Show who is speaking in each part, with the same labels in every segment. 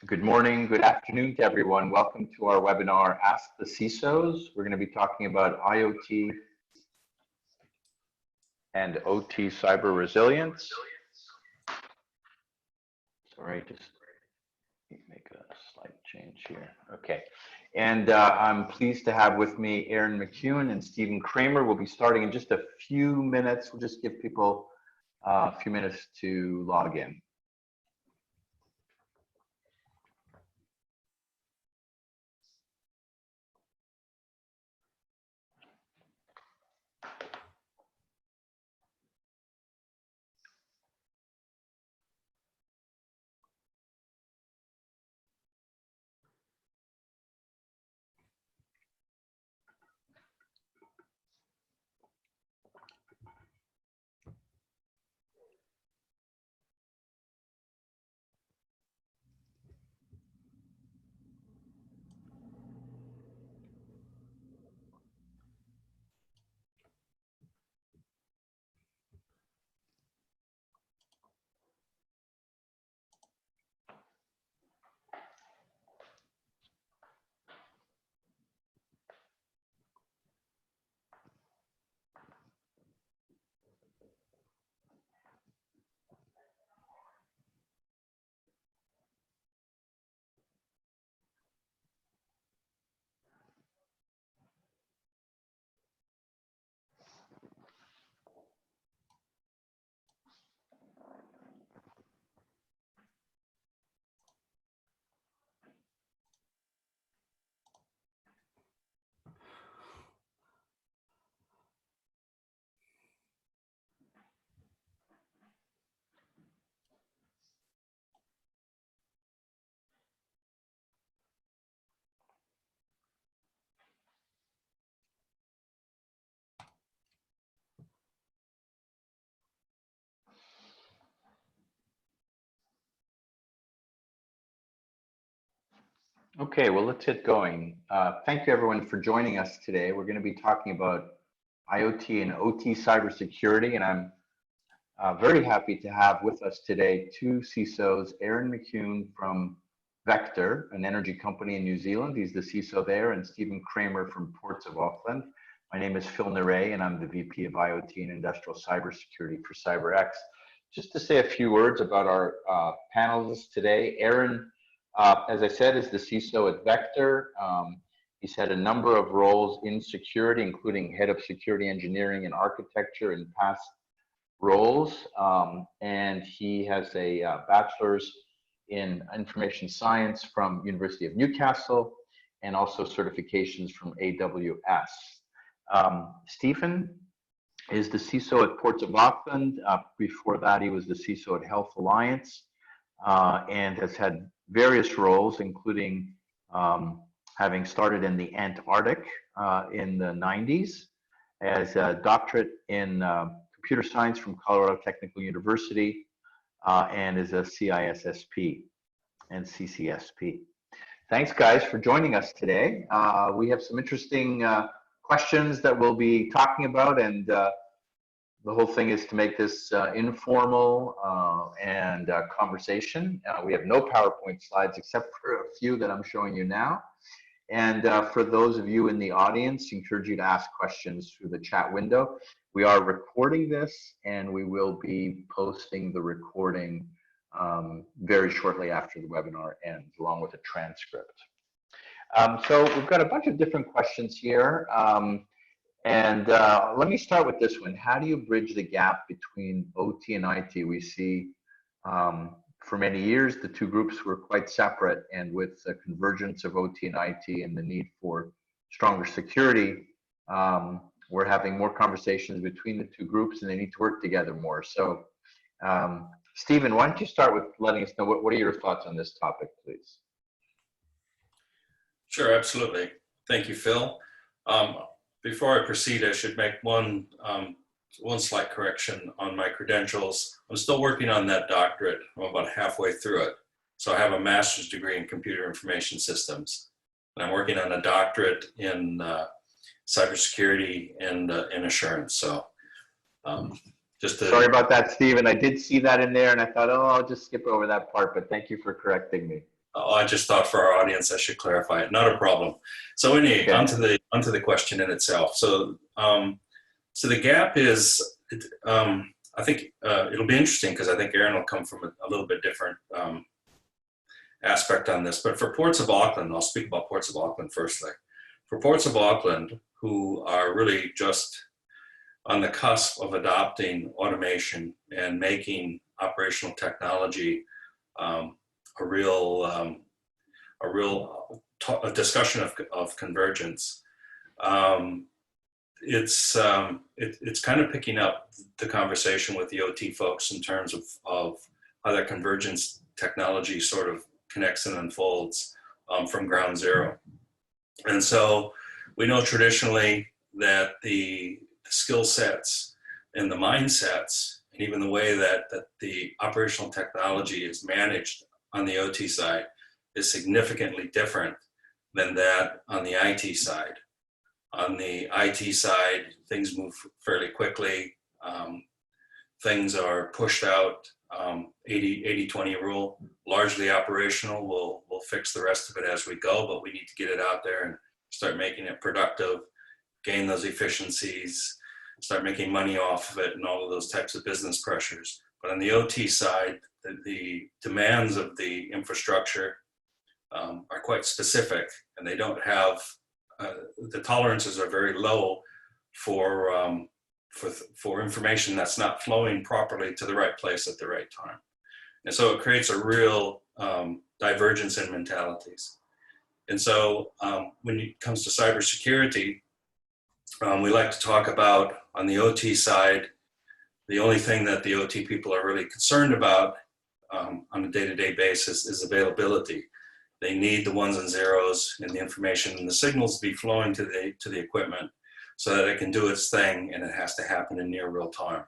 Speaker 1: Good morning, good afternoon to everyone. Welcome to our webinar, Ask the CISOs. We're going to be talking about IoT and OT cyber resilience. Sorry, just make a slight change here. Okay. And I'm pleased to have with me Aaron McEwen and Stephen Kramer. We'll be starting in just a few minutes. We'll just give people a few minutes to log in. Okay, well, let's get going. Thank you everyone for joining us today. We're going to be talking about IoT and OT cybersecurity, and I'm very happy to have with us today two CISOs, Aaron McEwen from Vector, an energy company in New Zealand. He's the CISO there, and Stephen Kramer from Ports of Auckland. My name is Phil Neray, and I'm the VP of IoT and Industrial Cybersecurity for CyberX. Just to say a few words about our panelists today, Aaron, as I said, is the CISO at Vector. He's had a number of roles in security, including head of security engineering and architecture in past roles. And he has a bachelor's in information science from University of Newcastle and also certifications from AWS. Stephen is the CISO at Ports of Auckland. Before that, he was the CISO at Health Alliance and has had various roles, including having started in the Antarctic in the 90s as a doctorate in computer science from Colorado Technical University and is a CISSP and CCSP. Thanks, guys, for joining us today. We have some interesting questions that we'll be talking about, and the whole thing is to make this informal and conversation. We have no PowerPoint slides except for a few that I'm showing you now. And for those of you in the audience, I encourage you to ask questions through the chat window. We are recording this, and we will be posting the recording very shortly after the webinar ends, along with a transcript. So we've got a bunch of different questions here. And let me start with this one. How do you bridge the gap between OT and IT? We see for many years, the two groups were quite separate, and with the convergence of OT and IT and the need for stronger security, we're having more conversations between the two groups, and they need to work together more. So, Stephen, why don't you start with letting us know what are your thoughts on this topic, please?
Speaker 2: Sure, absolutely. Thank you, Phil. Before I proceed, I should make one slight correction on my credentials. I'm still working on that doctorate. I'm about halfway through it. So I have a master's degree in computer information systems. And I'm working on a doctorate in cybersecurity and assurance. So just to...
Speaker 1: Sorry about that, Stephen. I did see that in there, and I thought, oh, I'll just skip over that part, but thank you for correcting me.
Speaker 2: Oh, I just thought for our audience I should clarify it. Not a problem. So anyway,
Speaker 1: Okay.
Speaker 2: onto the question in itself. So so the gap is, I think it'll be interesting because I think Aaron will come from a little bit different aspect on this. But for Ports of Auckland, I'll speak about Ports of Auckland firstly. For Ports of Auckland, who are really just on the cusp of adopting automation and making operational technology a real a discussion of convergence. It's kind of picking up the conversation with the OT folks in terms of how that convergence technology sort of connects and unfolds from ground zero. And so we know traditionally that the skill sets and the mindsets and even the way that the operational technology is managed on the OT side is significantly different than that on the IT side. On the IT side, things move fairly quickly. Things are pushed out, 80-20 rule, largely operational. We'll fix the rest of it as we go, but we need to get it out there and start making it productive, gain those efficiencies, start making money off of it and all of those types of business pressures. But on the OT side, the demands of the infrastructure are quite specific, and they don't have, the tolerances are very low for information that's not flowing properly to the right place at the right time. And so it creates a real divergence in mentalities. And so when it comes to cybersecurity, we like to talk about on the OT side, the only thing that the OT people are really concerned about on a day-to-day basis is availability. They need the ones and zeros and the information and the signals to be flowing to the equipment so that it can do its thing, and it has to happen in near real time.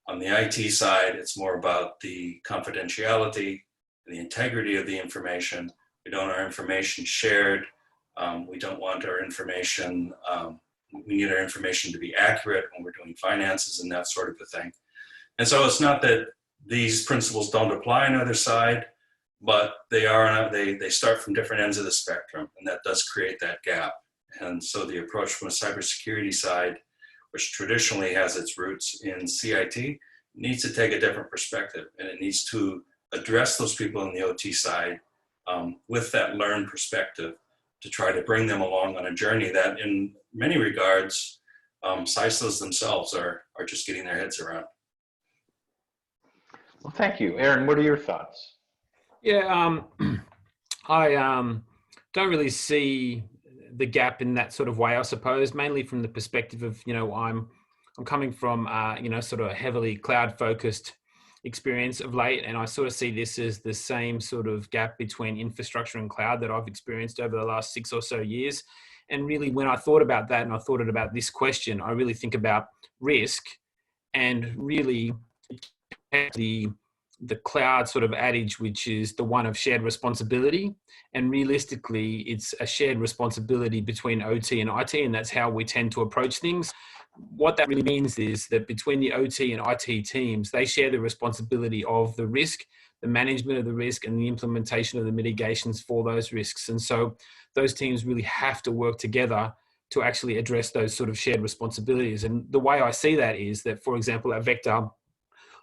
Speaker 2: On the IT side, it's more about the confidentiality and the integrity of the information. We don't want our information shared. We don't want our information, we need our information to be accurate when we're doing finances and that sort of a thing. And so it's not that these principles don't apply on either side, but they start from different ends of the spectrum, and that does create that gap. And so the approach from a cybersecurity side, which traditionally has its roots in CIT, needs to take a different perspective, and it needs to address those people on the OT side with that learned perspective to try to bring them along on a journey that in many regards, CISOs themselves are just getting their heads around.
Speaker 1: Well, thank you. Aaron, what are your thoughts?
Speaker 3: Yeah, I don't really see the gap in that sort of way, I suppose, mainly from the perspective of, I'm coming from, sort of a heavily cloud-focused experience of late, and I sort of see this as the same sort of gap between infrastructure and cloud that I've experienced over the last 6 or so years. And really, when I thought about that and I thought about this question, I really think about risk and really the cloud sort of adage, which is the one of shared responsibility. And realistically, it's a shared responsibility between OT and IT, and that's how we tend to approach things. What that really means is that between the OT and IT teams, they share the responsibility of the risk, the management of the risk, and the implementation of the mitigations for those risks. And so those teams really have to work together to actually address those sort of shared responsibilities. And the way I see that is that, for example, at Vector,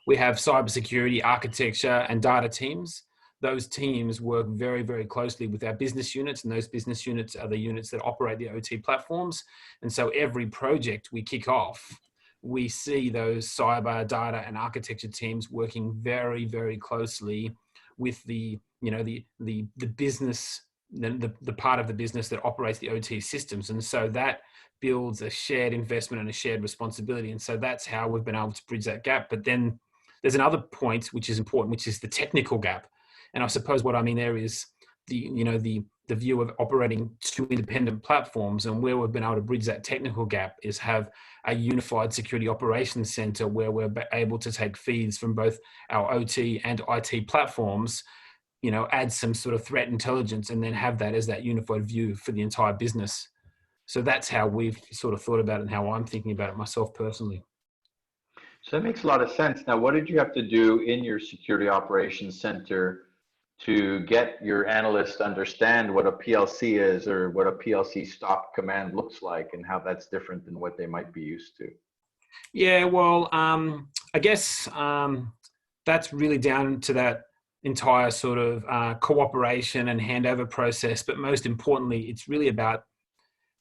Speaker 3: we have cybersecurity, architecture, and data teams. Those teams work very, very closely with our business units, and those business units are the units that operate the OT platforms. And so every project we kick off, we see those cyber, data, and architecture teams working very, very closely with the business, the part of the business that operates the OT systems. And so that builds a shared investment and a shared responsibility. And so that's how we've been able to bridge that gap. But then there's another point which is important, which is the technical gap. And I suppose what I mean there is the view of operating two independent platforms, and where we've been able to bridge that technical gap is have a unified security operations center where we're able to take feeds from both our OT and IT platforms, add some sort of threat intelligence, and then have that as that unified view for the entire business. So that's how we've sort of thought about it and how I'm thinking about it myself personally.
Speaker 1: So that makes a lot of sense. Now, what did you have to do in your security operations center to get your analysts to understand what a PLC is or what a PLC stop command looks like and how that's different than what they might be used to?
Speaker 3: Yeah, well, I guess that's really down to that entire sort of cooperation and handover process. But most importantly, it's really about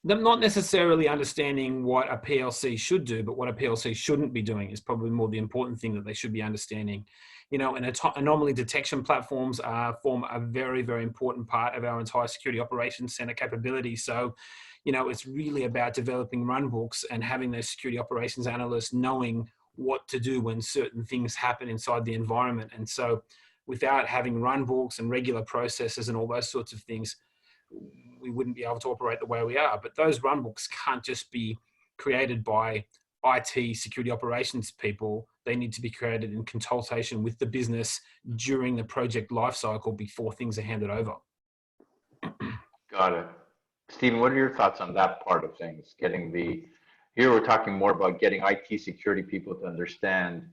Speaker 3: them not necessarily understanding what a PLC should do, but what a PLC shouldn't be doing is probably more the important thing that they should be understanding. You know, and anomaly detection platforms form a very, very important part of our entire security operations center capability. So, you know, it's really about developing run books and having those security operations analysts knowing what to do when certain things happen inside the environment. And so without having run books and regular processes and all those sorts of things, we wouldn't be able to operate the way we are. But those run books can't just be created by IT security operations people. They need to be created in consultation with the business during the project lifecycle before things are handed over.
Speaker 1: Got it. Stephen, what are your thoughts on that part of things? Here we're talking more about getting IT security people to understand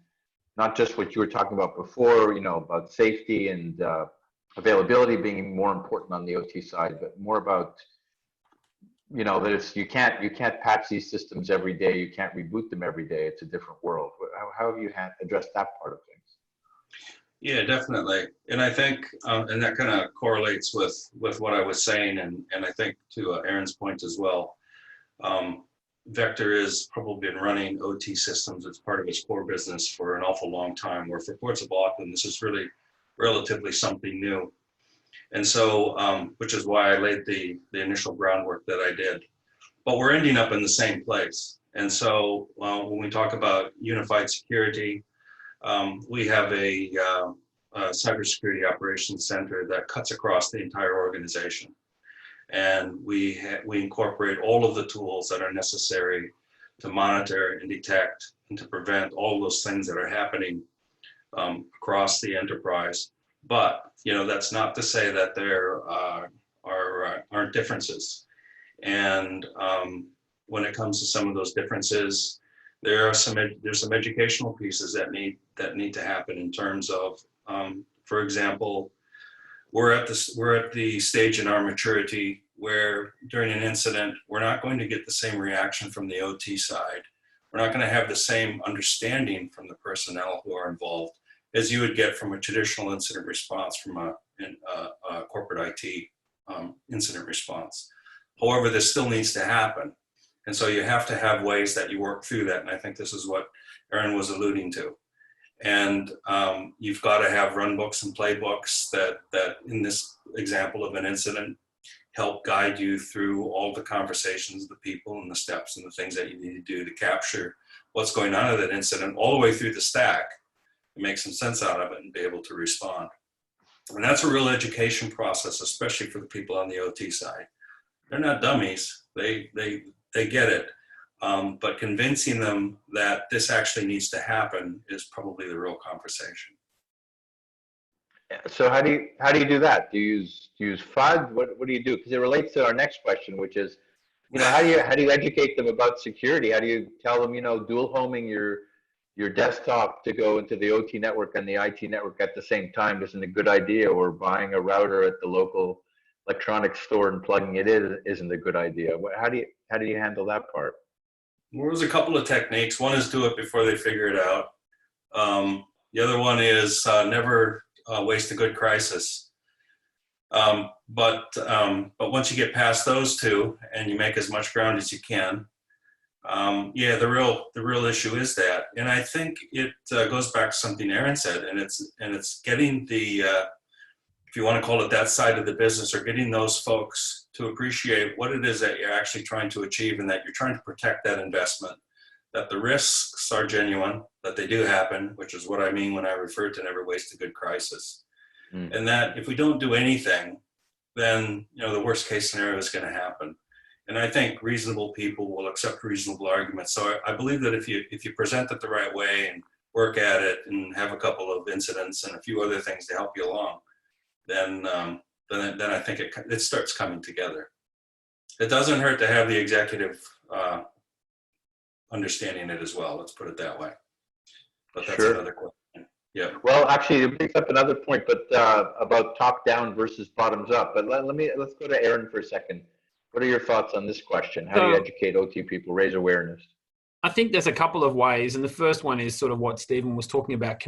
Speaker 1: not just what you were talking about before, you know, about safety and availability being more important on the OT side, but more about, you know, you can't patch these systems every day. You can't reboot them every day. It's a different world. How have you addressed that part of things?
Speaker 2: Yeah, definitely. And I think, and that kind of correlates with what I was saying, and I think to Aaron's point as well. Vector has probably been running OT systems as part of its core business for an awful long time, where for Ports of Auckland, this is really relatively something new. And so, which is why I laid the initial groundwork that I did. But we're ending up in the same place. And so when we talk about unified security, we have a cybersecurity operations center that cuts across the entire organization. And we incorporate all of the tools that are necessary to monitor and detect and to prevent all those things that are happening across the enterprise. But, you know, that's not to say that there aren't differences. And when it comes to some of those differences, there's some educational pieces that need to happen in terms of, for example, we're at the stage in our maturity where during an incident, we're not going to get the same reaction from the OT side. We're not going to have the same understanding from the personnel who are involved as you would get from a traditional incident response from a corporate IT incident response. However, this still needs to happen. And so you have to have ways that you work through that. And I think this is what Aaron was alluding to. And you've got to have run books and playbooks that in this example of an incident, help guide you through all the conversations, the people and the steps and the things that you need to do to capture what's going on in that incident all the way through the stack and make some sense out of it and be able to respond. And that's a real education process, especially for the people on the OT side. They're not dummies, they get it. But convincing them that this actually needs to happen is probably the real conversation.
Speaker 1: So how do you do that? Do you use FUD? What do you do? Because it relates to our next question, which is, you know, how do you educate them about security? How do you tell them, you know, dual homing your desktop to go into the OT network and the IT network at the same time isn't a good idea, or buying a router at the local electronics store and plugging it in isn't a good idea? How do you handle that part?
Speaker 2: Well, there's a couple of techniques. One is do it before they figure it out. The other one is never waste a good crisis. But once you get past those two and you make as much ground as you can, yeah, the real issue is that. And I think it goes back to something Aaron said, and it's getting the if you want to call it that side of the business, or getting those folks to appreciate what it is that you're actually trying to achieve and that you're trying to protect that investment, that the risks are genuine, that they do happen, which is what I mean when I refer to never waste a good crisis. And that if we don't do anything, then, you know, the worst case scenario is going to happen. And I think reasonable people will accept reasonable arguments. So I believe that if you present it the right way and work at it and have a couple of incidents and a few other things to help you along, then I think it starts coming together. It doesn't hurt to have the executive understanding it as well. Let's put it that way. But that's
Speaker 1: Sure.
Speaker 2: another question. Yeah.
Speaker 1: Well, actually, it brings up another point, but about top down versus bottoms up. But let's go to Aaron for a second. What are your thoughts on this question? How do you
Speaker 3: So
Speaker 1: educate OT people, raise awareness?
Speaker 3: I think there's a couple of ways, and the first one is sort of what Stephen was talking about.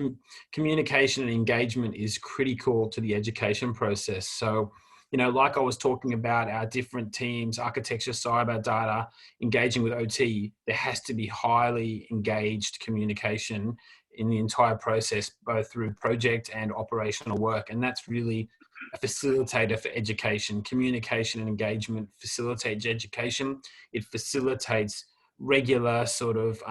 Speaker 3: Communication and engagement is critical to the education process. So, like I was talking about our different teams, architecture, cyber, data, engaging with OT, there has to be highly engaged communication in the entire process, both through project and operational work. And that's really a facilitator for education. Communication and engagement facilitates education. It facilitates regular sort of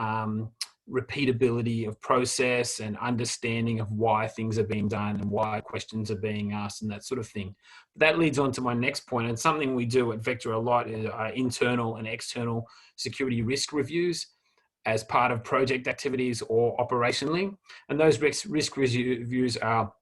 Speaker 3: repeatability of process and understanding of why things are being done and why questions are being asked and that sort of thing. That leads on to my next point, and something we do at Vector a lot is internal and external security risk reviews as part of project activities or operationally. And those risk reviews are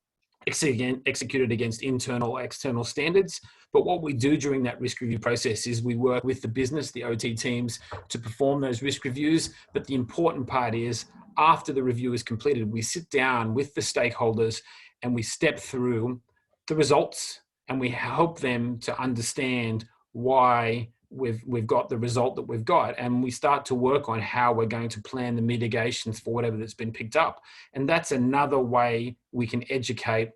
Speaker 3: executed against internal or external standards. But what we do during that risk review process is we work with the business, the OT teams, to perform those risk reviews. But the important part is after the review is completed, we sit down with the stakeholders and we step through the results and we help them to understand why we've got the result that we've got, and we start to work on how we're going to plan the mitigations for whatever that's been picked up. And that's another way we can educate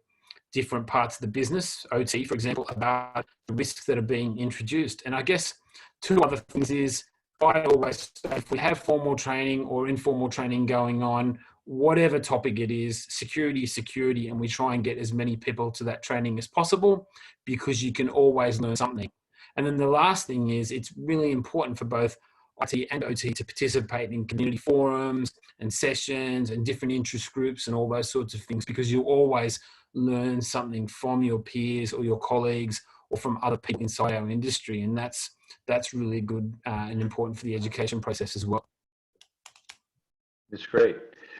Speaker 3: different parts of the business, OT, for example, about the risks that are being introduced. And I guess two other things is, I always say, if we have formal training or informal training going on, whatever topic it is, security, and we try and get as many people to that training as possible, because you can always learn something. And then the last thing is, it's really important for both IT and OT to participate in community forums and sessions and different interest groups and all those sorts of things, because you always learn something from your peers or your colleagues or from other people inside our industry. And that's really good and important for the education process as well.
Speaker 1: It's great.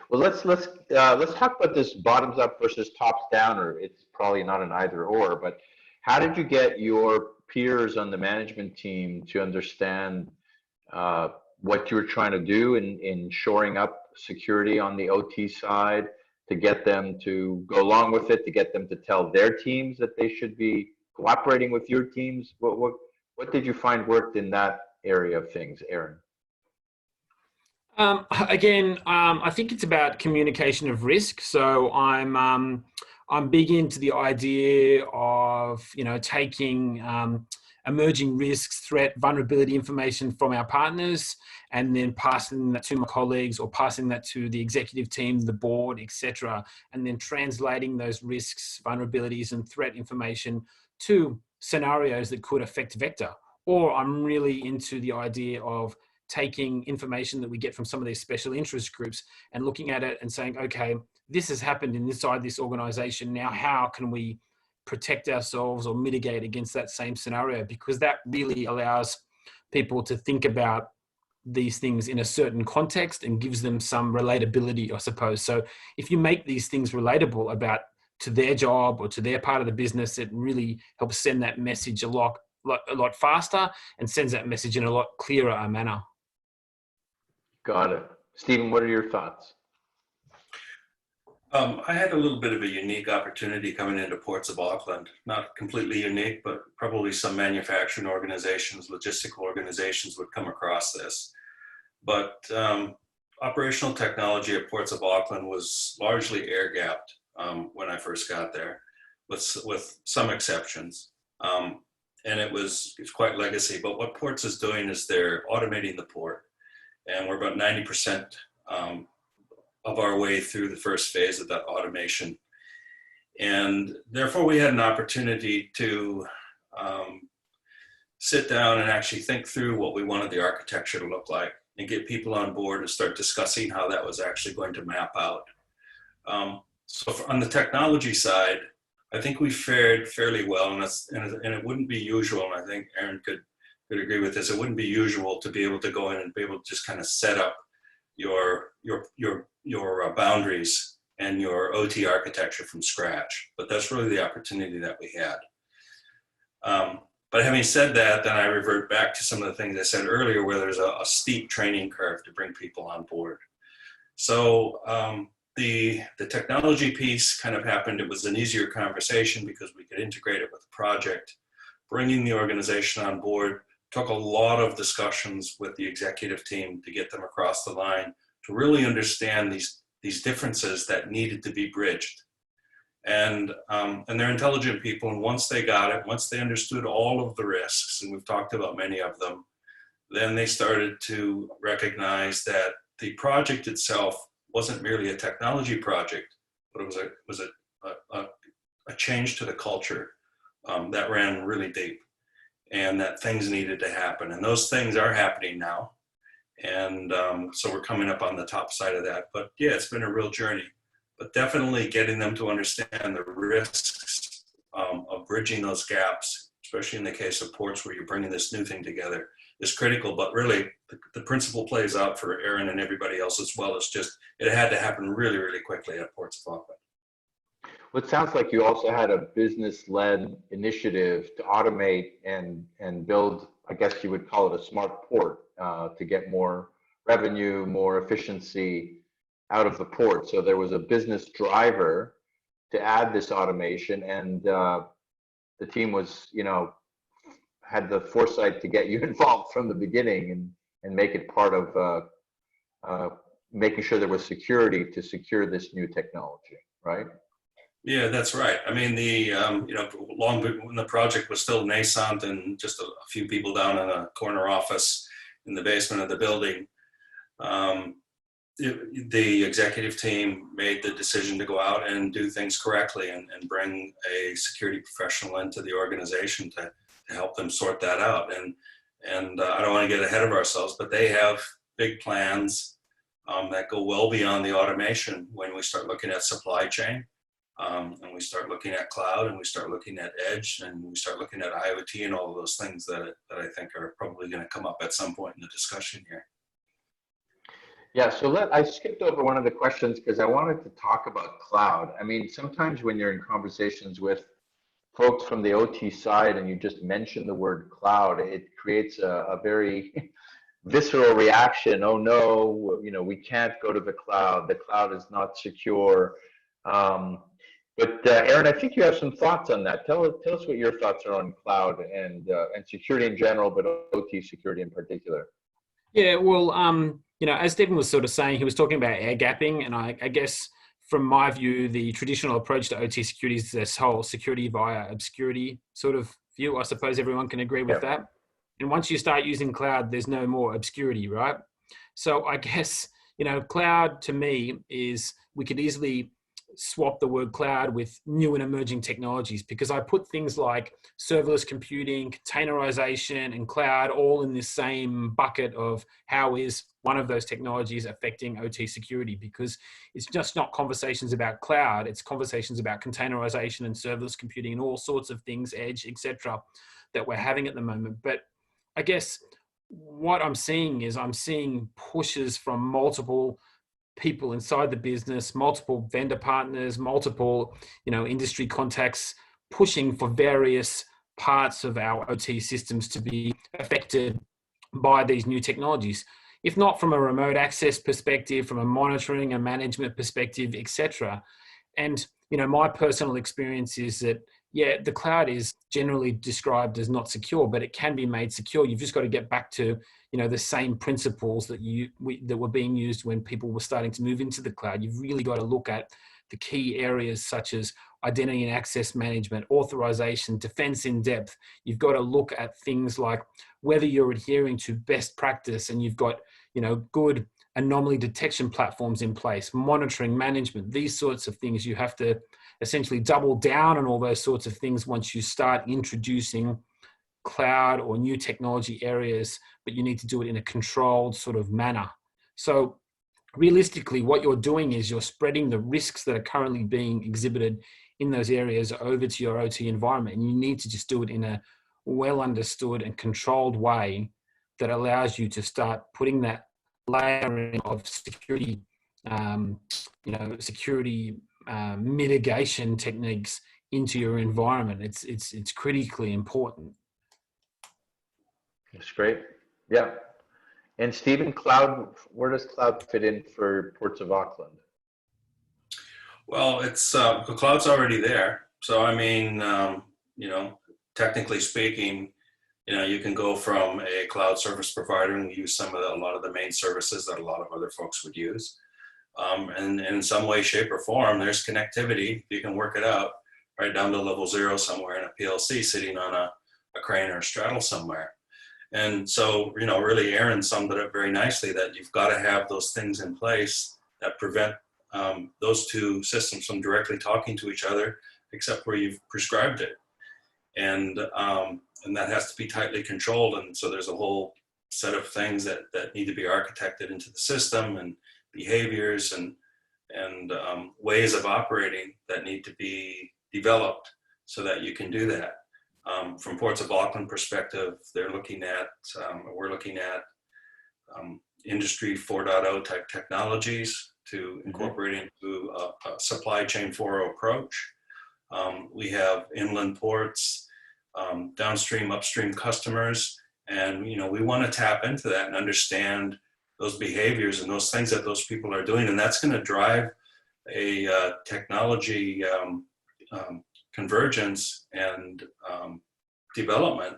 Speaker 1: Well, let's talk about this bottoms up versus tops down, or it's probably not an either or, but how did you get your peers on the management team to understand what you were trying to do in shoring up security on the OT side, to get them to go along with it, to get them to tell their teams that they should be cooperating with your teams? What did you find worked in that area of things, Aaron?
Speaker 3: I think it's about communication of risk. So I'm big into the idea of taking emerging risks, threat, vulnerability information from our partners, and then passing that to my colleagues or passing that to the executive team, the board, etc., and then translating those risks, vulnerabilities, and threat information to scenarios that could affect Vector. Or I'm really into the idea of taking information that we get from some of these special interest groups and looking at it and saying, okay, this has happened inside this organization. Now, how can we protect ourselves or mitigate against that same scenario? Because that really allows people to think about these things in a certain context and gives them some relatability, I suppose. So if you make these things relatable about to their job or to their part of the business, it really helps send that message a lot faster and sends that message in a lot clearer manner.
Speaker 1: Got it. Stephen, what are your thoughts?
Speaker 2: I had a little bit of a unique opportunity coming into Ports of Auckland. Not completely unique, but probably some manufacturing organizations, logistical organizations would come across this. But operational technology at Ports of Auckland was largely air-gapped when I first got there, with some exceptions. And it's quite legacy. But what Ports is doing is they're automating the port. And we're about 90% of our way through the first phase of that automation. And therefore we had an opportunity to sit down and actually think through what we wanted the architecture to look like and get people on board and start discussing how that was actually going to map out. So on the technology side, I think we fared fairly well, and it wouldn't be usual, and I think Aaron could agree with this, it wouldn't be usual to be able to go in and be able to just kind of set up your boundaries and your OT architecture from scratch. But that's really the opportunity that we had. But having said that, then I revert back to some of the things I said earlier, where there's a steep training curve to bring people on board. So the technology piece kind of happened. It was an easier conversation because we could integrate it with the project. Bringing the organization on board took a lot of discussions with the executive team to get them across the line to really understand these differences that needed to be bridged. And they're intelligent people, and once they got it, once they understood all of the risks, and we've talked about many of them, then they started to recognize that the project itself wasn't merely a technology project, but it was a change to the culture that ran really deep, and that things needed to happen, and those things are happening now. And so we're coming up on the top side of that. But yeah, it's been a real journey. But definitely getting them to understand the risks of bridging those gaps, especially in the case of ports where you're bringing this new thing together, is critical. But really, the principle plays out for Aaron and everybody else as well. It's just, it had to happen really, really quickly at Ports of Auckland.
Speaker 1: Well, it sounds like you also had a business-led initiative to automate and build, I guess you would call it a smart port, to get more revenue, more efficiency out of the port. So there was a business driver to add this automation, and the team was, had the foresight to get you involved from the beginning and make it part of making sure there was security to secure this new technology, right?
Speaker 2: Yeah, that's right. I mean, long when the project was still nascent and just a few people down in a corner office in the basement of the building, the executive team made the decision to go out and do things correctly and bring a security professional into the organization to help them sort that out. And I don't want to get ahead of ourselves, but they have big plans that go well beyond the automation when we start looking at supply chain. And we start looking at cloud, and we start looking at edge, and we start looking at IoT and all of those things that I think are probably going to come up at some point in the discussion here.
Speaker 1: Yeah, so I skipped over one of the questions because I wanted to talk about cloud. I mean, sometimes when you're in conversations with folks from the OT side and you just mention the word cloud, it creates a very visceral reaction. Oh no, we can't go to the cloud. The cloud is not secure. But Aaron, I think you have some thoughts on that. Tell us what your thoughts are on cloud and security in general, but OT security in particular.
Speaker 3: Yeah, well, as Stephen was sort of saying, he was talking about air gapping, and I guess from my view, the traditional approach to OT security is this whole security via obscurity sort of view. I suppose everyone can agree with that. And once you start using cloud, there's no more obscurity, right? So I guess, cloud to me is, we could easily swap the word cloud with new and emerging technologies, because I put things like serverless computing, containerization, and cloud all in this same bucket of how is one of those technologies affecting OT security, because it's just not conversations about cloud, it's conversations about containerization and serverless computing and all sorts of things, edge, etc., that we're having at the moment. But I guess what I'm seeing is pushes from multiple people inside the business, multiple vendor partners, multiple, industry contacts, pushing for various parts of our OT systems to be affected by these new technologies. If not from a remote access perspective, from a monitoring and management perspective, etc. And, my personal experience is that, yeah, the cloud is generally described as not secure, but it can be made secure. You've just got to get back to, the same principles that that were being used when people were starting to move into the cloud. You've really got to look at the key areas such as identity and access management, authorization, defense in depth. You've got to look at things like whether you're adhering to best practice and you've got, good anomaly detection platforms in place, monitoring, management, these sorts of things. You have to essentially double down on all those sorts of things once you start introducing cloud or new technology areas, but you need to do it in a controlled sort of manner. So realistically, what you're doing is you're spreading the risks that are currently being exhibited in those areas over to your OT environment. And you need to just do it in a well understood and controlled way that allows you to start putting that layering of security, mitigation techniques into your environment. It's critically important.
Speaker 1: That's great. Yeah. And Stephen, cloud, where does cloud fit in for Ports of Auckland?
Speaker 2: Well, it's the cloud's already there. So I mean, you know, technically speaking, you know, you can go from a cloud service provider and use a lot of the main services that a lot of other folks would use. And in some way, shape, or form, there's connectivity. You can work it out right down to level 0 somewhere in a PLC sitting on a crane or a straddle somewhere. And so, you know, really Aaron summed it up very nicely that you've got to have those things in place that prevent those two systems from directly talking to each other, except where you've prescribed it. And that has to be tightly controlled. And so there's a whole set of things that need to be architected into the system, and behaviors and ways of operating that need to be developed so that you can do that. From Ports of Auckland perspective, we're looking at Industry 4.0 type technologies to incorporate into a supply chain 4.0 approach. We have inland ports, downstream, upstream customers, and you know, we want to tap into that and understand those behaviors and those things that those people are doing, and that's going to drive a technology convergence and development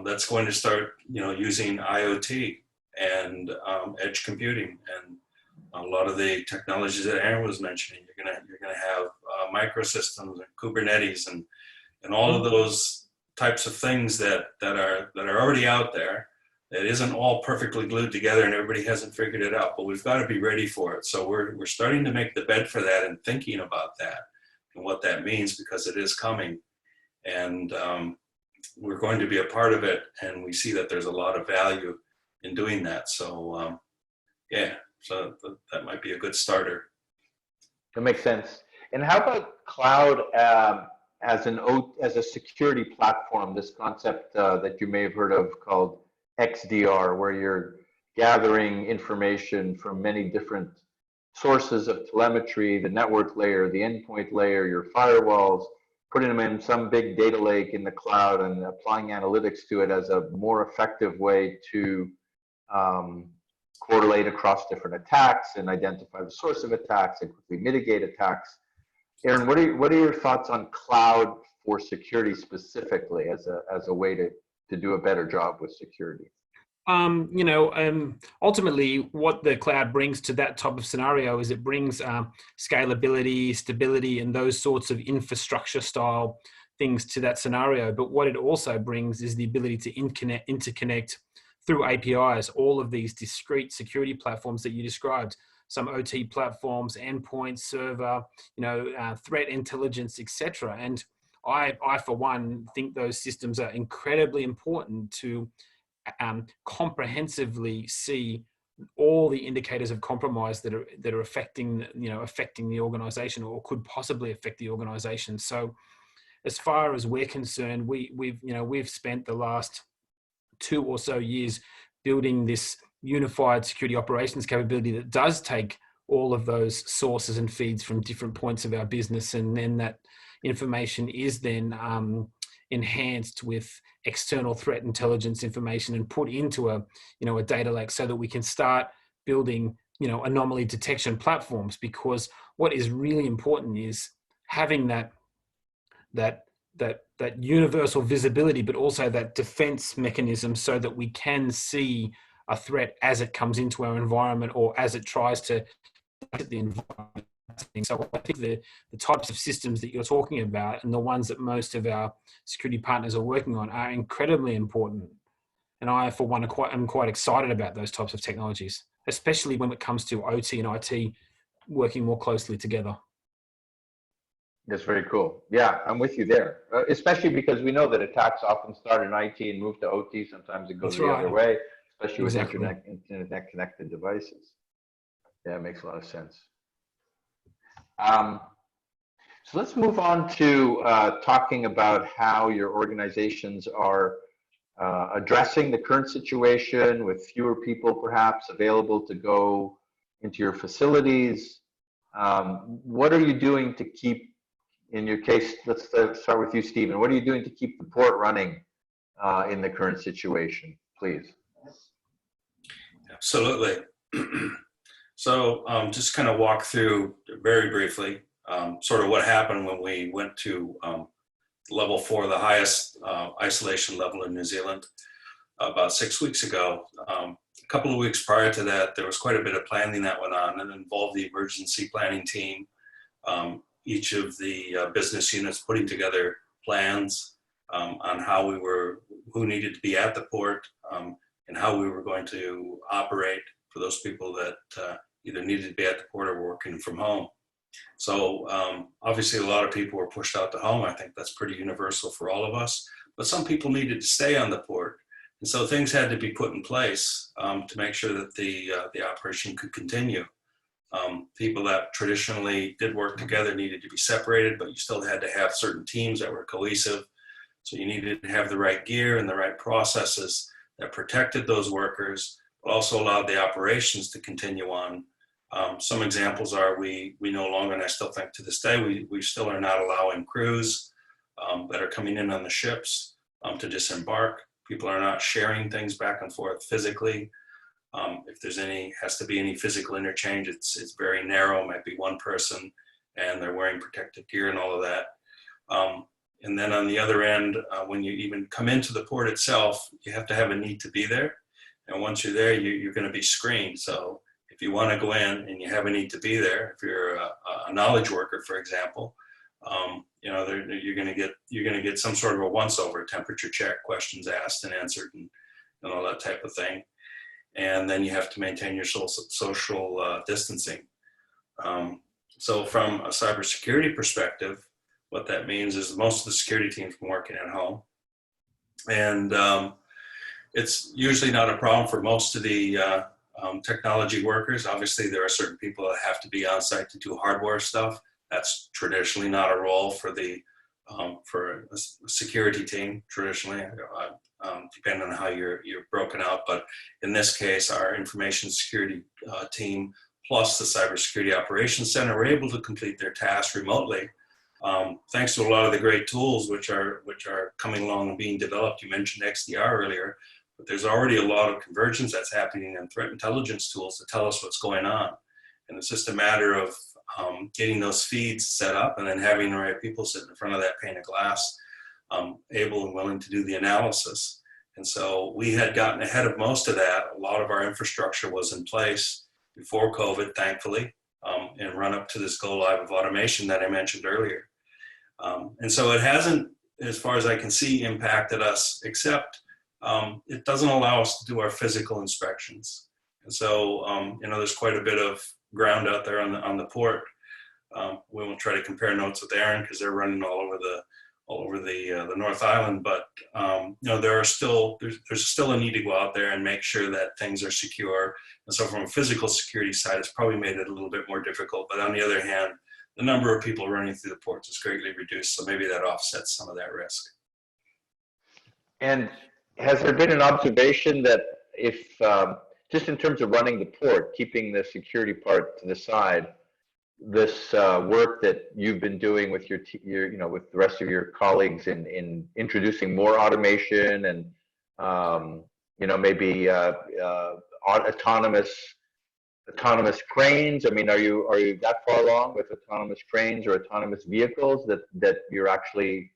Speaker 2: that's going to start, you know, using IoT and edge computing and a lot of the technologies that Aaron was mentioning. You're gonna have microsystems and Kubernetes and all of those types of things that are already out there. It isn't all perfectly glued together and everybody hasn't figured it out, but we've got to be ready for it. So we're starting to make the bed for that and thinking about that and what that means, because it is coming. And we're going to be a part of it, and we see that there's a lot of value in doing that. So yeah, so that might be a good starter.
Speaker 1: That makes sense. And how about cloud as a security platform? This concept that you may have heard of called XDR, where you're gathering information from many different sources of telemetry, the network layer, the endpoint layer, your firewalls, putting them in some big data lake in the cloud and applying analytics to it as a more effective way to correlate across different attacks and identify the source of attacks and quickly mitigate attacks. Aaron, what are your thoughts on cloud for security specifically as a way to do a better job with security?
Speaker 3: Ultimately, what the cloud brings to that type of scenario is it brings scalability, stability, and those sorts of infrastructure style things to that scenario. But what it also brings is the ability to interconnect through APIs, all of these discrete security platforms that you described, some OT platforms, endpoint, server, threat intelligence, etc. And I, for one, think those systems are incredibly important to comprehensively see all the indicators of compromise that are affecting the organization or could possibly affect the organization. So as far as we're concerned, we've spent the last 2 or so years building this unified security operations capability that does take all of those sources and feeds from different points of our business, and then that information is then enhanced with external threat intelligence information and put into a data lake so that we can start building anomaly detection platforms. Because what is really important is having that universal visibility, but also that defense mechanism so that we can see a threat as it comes into our environment or as it tries to exit the environment. So I think the types of systems that you're talking about and the ones that most of our security partners are working on are incredibly important. And I, for one, am quite excited about those types of technologies, especially when it comes to OT and IT working more closely together.
Speaker 1: That's very cool. Yeah, I'm with you there, especially because we know that attacks often start in IT and move to OT. Sometimes it goes the other way, especially with internet connected devices. Yeah, it makes a lot of sense. So let's move on to talking about how your organizations are addressing the current situation with fewer people perhaps available to go into your facilities. What are you doing to keep, in your case, let's start with you, Stephen. What are you doing to keep the port running in the current situation, please?
Speaker 2: Absolutely. So just kind of walk through very briefly sort of what happened when we went to level 4, the highest isolation level in New Zealand, about 6 weeks ago. A couple of weeks prior to that, there was quite a bit of planning that went on and involved the emergency planning team, each of the business units putting together plans on who needed to be at the port, and how we were going to operate for those people that either needed to be at the port or were working from home. So obviously a lot of people were pushed out to home. I think that's pretty universal for all of us, but some people needed to stay on the port. And so things had to be put in place to make sure that the operation could continue. People that traditionally did work together needed to be separated, but you still had to have certain teams that were cohesive. So you needed to have the right gear and the right processes that protected those workers, but also allowed the operations to continue on. Some examples are we no longer, and I still think to this day, we still are not allowing crews that are coming in on the ships to disembark. People are not sharing things back and forth physically. If there's has to be any physical interchange, it's very narrow. It might be one person and they're wearing protective gear and all of that. And then on the other end, when you even come into the port itself, you have to have a need to be there. And once you're there, you're going to be screened. So if you want to go in and you have a need to be there, if you're a knowledge worker, for example, you're going to get some sort of a once-over, temperature check, questions asked and answered, and all that type of thing. And then you have to maintain your social distancing. So from a cybersecurity perspective, what that means is most of the security teams are working at home, and it's usually not a problem for most of the technology workers. Obviously, there are certain people that have to be on site to do hardware stuff. That's traditionally not a role for a security team. Traditionally, depending on how you're broken out. But in this case, our information security team plus the cybersecurity operations center were able to complete their tasks remotely. Thanks to a lot of the great tools which are coming along and being developed. You mentioned XDR earlier, but there's already a lot of convergence that's happening in threat intelligence tools to tell us what's going on. And it's just a matter of getting those feeds set up and then having the right people sitting in front of that pane of glass, able and willing to do the analysis. And so we had gotten ahead of most of that. A lot of our infrastructure was in place before COVID, thankfully, and run up to this go live of automation that I mentioned earlier. And so it hasn't, as far as I can see, impacted us, except it doesn't allow us to do our physical inspections. And so, there's quite a bit of ground out there on the port. We won't try to compare notes with Aaron because they're running all over the North Island, but there's still a need to go out there and make sure that things are secure. And so from a physical security side, it's probably made it a little bit more difficult. But on the other hand, the number of people running through the ports is greatly reduced, so maybe that offsets some of that risk.
Speaker 1: And has there been an observation that if, just in terms of running the port, keeping the security part to the side, this work that you've been doing with with the rest of your colleagues in introducing more automation and maybe autonomous cranes? I mean, are you that far along with autonomous cranes or autonomous vehicles that you're actually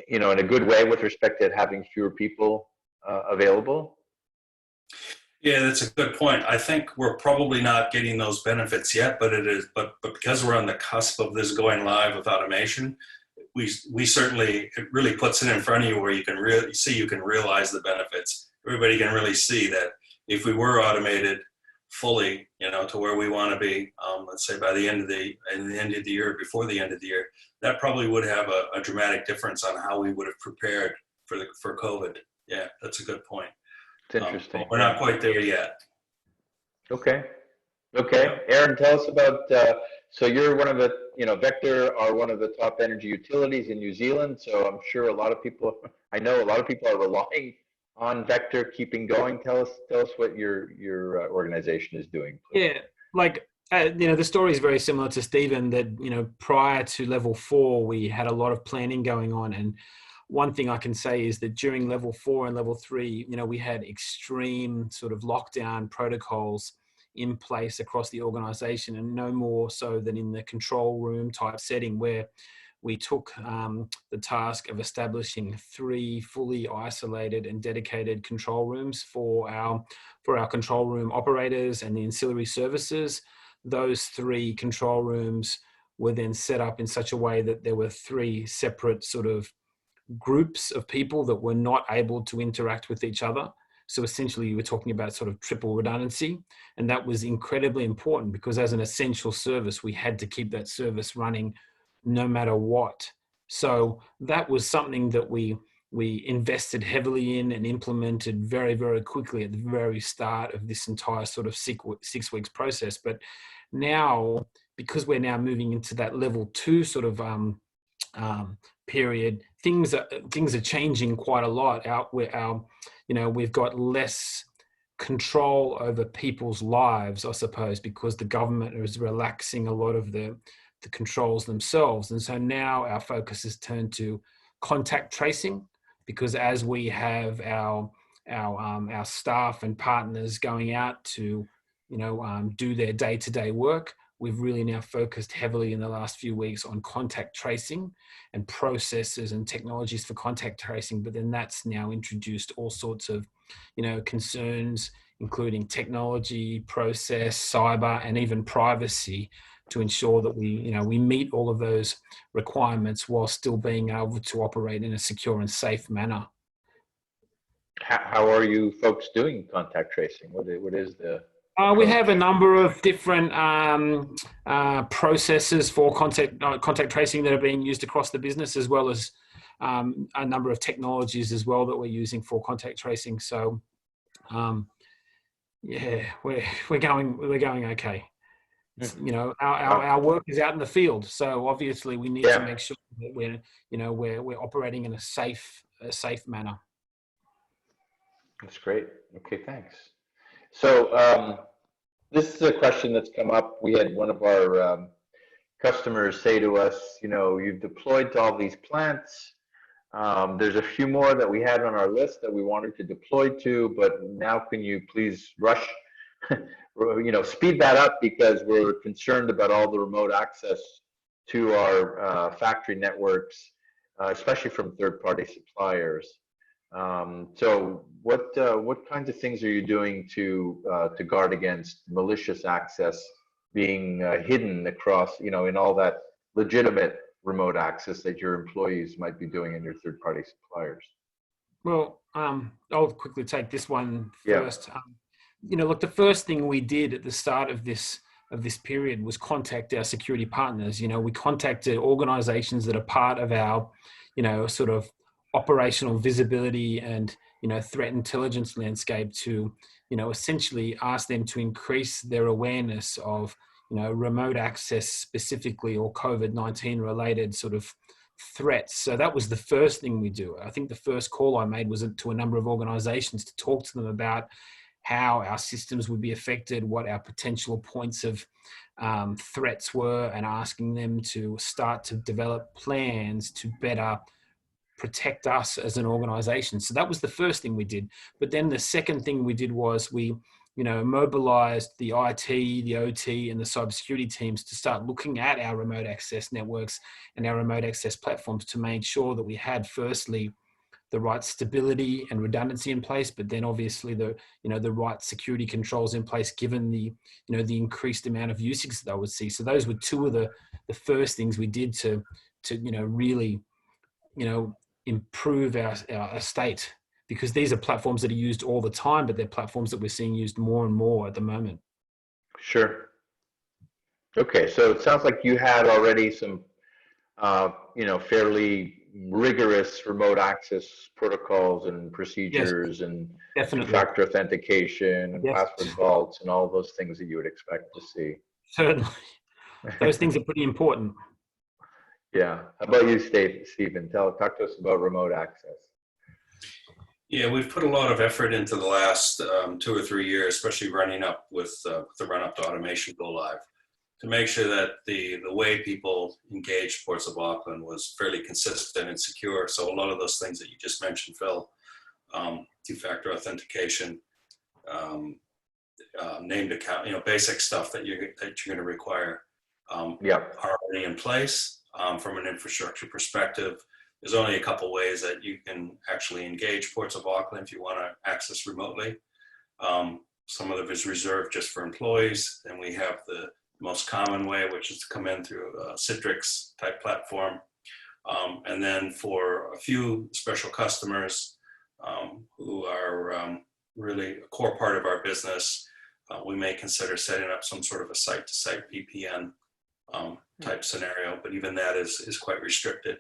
Speaker 1: in a good way with respect to having fewer people available?
Speaker 2: Yeah, that's a good point. I think we're probably not getting those benefits yet, but because we're on the cusp of this going live with automation, we certainly, it really puts it in front of you where you can really see, you can realize the benefits. Everybody can really see that if we were automated fully, to where we want to be, let's say by the end of the year, before the end of the year, that probably would have a dramatic difference on how we would have prepared for COVID. Yeah, that's a good point.
Speaker 1: It's interesting.
Speaker 2: We're not quite there yet.
Speaker 1: Okay. Aaron, tell us about, so you're one of the, Vector are one of the top energy utilities in New Zealand. So I'm sure I know a lot of people are relying on Vector keeping going. Tell us what your organization is doing, please.
Speaker 3: Yeah, the story is very similar to Stephen, that, prior to level 4, we had a lot of planning going on. And one thing I can say is that during level 4 and level 3, we had extreme sort of lockdown protocols in place across the organization, and no more so than in the control room type setting, where we took the task of establishing 3 fully isolated and dedicated control rooms for our control room operators and the ancillary services. Those 3 control rooms were then set up in such a way that there were 3 separate sort of groups of people that were not able to interact with each other. So essentially, you were talking about sort of triple redundancy. And that was incredibly important because as an essential service, we had to keep that service running no matter what. So that was something that we invested heavily in and implemented very, very quickly at the very start of this entire sort of 6 weeks process. But now, because we're now moving into that level 2 sort of period, things are changing quite a lot. We've got less control over people's lives, I suppose, because the government is relaxing a lot of the controls themselves. And so now our focus is turned to contact tracing, because as we have our staff and partners going out to, do their day-to-day work, we've really now focused heavily in the last few weeks on contact tracing and processes and technologies for contact tracing. But then that's now introduced all sorts of, concerns, including technology, process, cyber, and even privacy, to ensure that we meet all of those requirements while still being able to operate in a secure and safe manner.
Speaker 1: How are you folks doing contact tracing? What is the
Speaker 3: we have a number of different processes for contact tracing that are being used across the business, as well as a number of technologies as well that we're using for contact tracing. So, we're going okay. Our work is out in the field, so obviously we need to make sure that we're operating in a safe manner.
Speaker 1: That's great. Okay, thanks. So this is a question that's come up. We had one of our customers say to us, you've deployed to all these plants. There's a few more that we had on our list that we wanted to deploy to, but now can you please rush, speed that up, because we're concerned about all the remote access to our factory networks, especially from third-party suppliers. So what kinds of things are you doing to guard against malicious access being hidden across, in all that legitimate remote access that your employees might be doing in your third-party suppliers?
Speaker 3: Well, I'll quickly take this one first. Look, the first thing we did at the start of this period was contact our security partners. We contacted organizations that are part of our, sort of operational visibility and, threat intelligence landscape to, essentially ask them to increase their awareness of, remote access specifically, or COVID-19 related sort of threats. So that was the first thing we do. I think the first call I made was to a number of organizations to talk to them about how our systems would be affected, what our potential points of threats were, and asking them to start to develop plans to better protect us as an organization. So that was the first thing we did. But then the second thing we did was we, mobilized the IT, the OT, and the cybersecurity teams to start looking at our remote access networks and our remote access platforms to make sure that we had, firstly, the right stability and redundancy in place, but then obviously the right security controls in place, given the increased amount of usage that I would see. So those were two of the first things we did to really improve our state, because these are platforms that are used all the time, but they're platforms that we're seeing used more and more at the moment.
Speaker 1: Sure. Okay, so it sounds like you had already some fairly rigorous remote access protocols and procedures, and two-factor authentication and password vaults and all those things that you would expect to see.
Speaker 3: Certainly. Those things are pretty important.
Speaker 1: Yeah. How about you, Stephen? Talk to us about remote access.
Speaker 2: Yeah, we've put a lot of effort into the last 2 or 3 years, especially running up with the run-up to automation go live, to make sure that the way people engaged Ports of Auckland was fairly consistent and secure. So a lot of those things that you just mentioned, Phil, two-factor authentication, named account, basic stuff that you're going to require
Speaker 1: Yeah.
Speaker 2: are already in place. From an infrastructure perspective, there's only a couple ways that you can actually engage Ports of Auckland if you want to access remotely. Some of it is reserved just for employees. Then we have the most common way, which is to come in through a Citrix type platform. And then for a few special customers who are really a core part of our business, we may consider setting up some sort of a site-to-site VPN type scenario, but even that is quite restricted.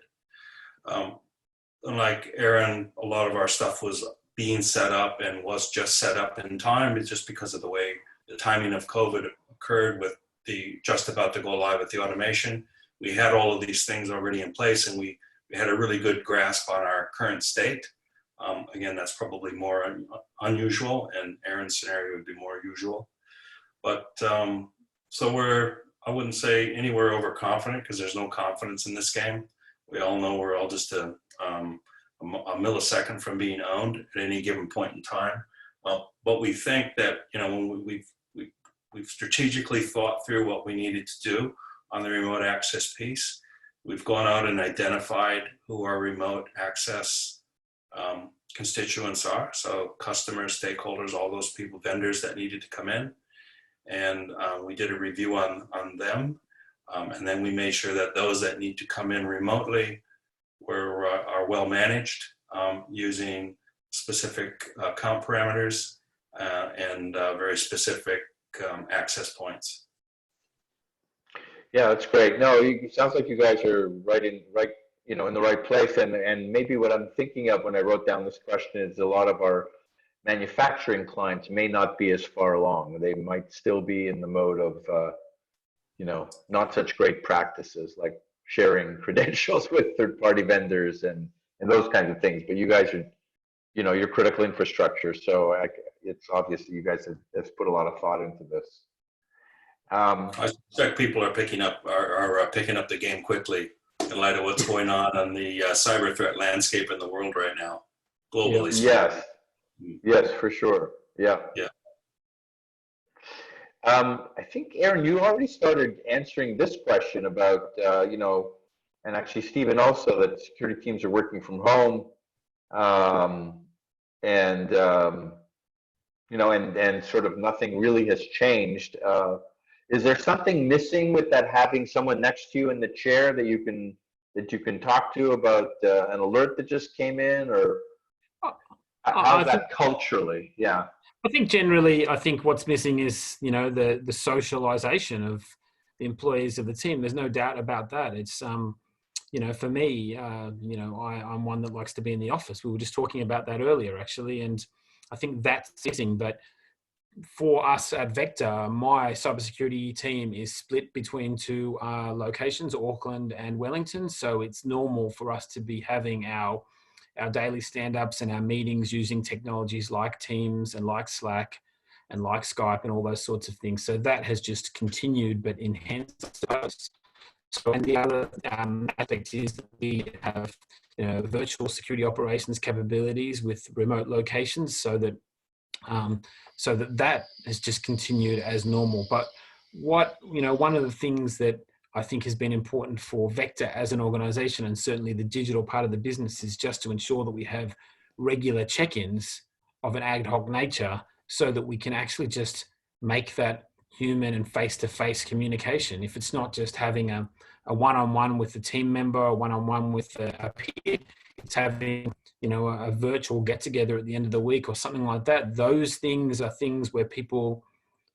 Speaker 2: Unlike Aaron, a lot of our stuff was being set up and was just set up in time. It's just because of the way the timing of COVID occurred with the just about to go live with the automation. We had all of these things already in place, and we had a really good grasp on our current state. Again, that's probably more unusual, and Aaron's scenario would be more usual. But so I wouldn't say anywhere overconfident, because there's no confidence in this game. We all know we're all just a millisecond from being owned at any given point in time. But we think that, when we've strategically thought through what we needed to do on the remote access piece. We've gone out and identified who our remote access constituents are. So customers, stakeholders, all those people, vendors that needed to come in. And we did a review on them. And then we made sure that those that need to come in remotely are well managed using specific account parameters and very specific access points.
Speaker 1: Yeah, that's great. No, it sounds like you guys are in the right place. And maybe what I'm thinking of when I wrote down this question is a lot of our manufacturing clients may not be as far along. They might still be in the mode of, not such great practices like sharing credentials with third-party vendors and those kinds of things. But you guys are, you're critical infrastructure. So it's obvious that you guys have put a lot of thought into this.
Speaker 2: I suspect people are picking up the game quickly in light of what's going on the cyber threat landscape in the world right now, globally.
Speaker 1: Yes, yes, for sure. Yeah.
Speaker 2: Yeah.
Speaker 1: I think, Aaron, you already started answering this question about, and actually Stephen also, that security teams are working from home, and sort of nothing really has changed. Is there something missing with that, having someone next to you in the chair that you can talk to about an alert that just came in, or how's that culturally? Yeah.
Speaker 3: I think generally, what's missing is, the socialization of the employees of the team. There's no doubt about that. It's, for me, I'm one that likes to be in the office. We were just talking about that earlier, actually. And I think that's missing. But for us at Vector, my cybersecurity team is split between two locations, Auckland and Wellington. So it's normal for us to be having our daily stand-ups and our meetings using technologies like Teams and like Slack and like Skype and all those sorts of things. So that has just continued but enhanced, I suppose. So, and the other aspect is that we have virtual security operations capabilities with remote locations, so that that has just continued as normal. But one of the things that I think has been important for Vector as an organization, and certainly the digital part of the business, is just to ensure that we have regular check-ins of an ad hoc nature, so that we can actually just make that human and face-to-face communication. If it's not just having a one-on-one with a team member, a one-on-one with a peer, it's having a virtual get-together at the end of the week or something like that. Those things are things where people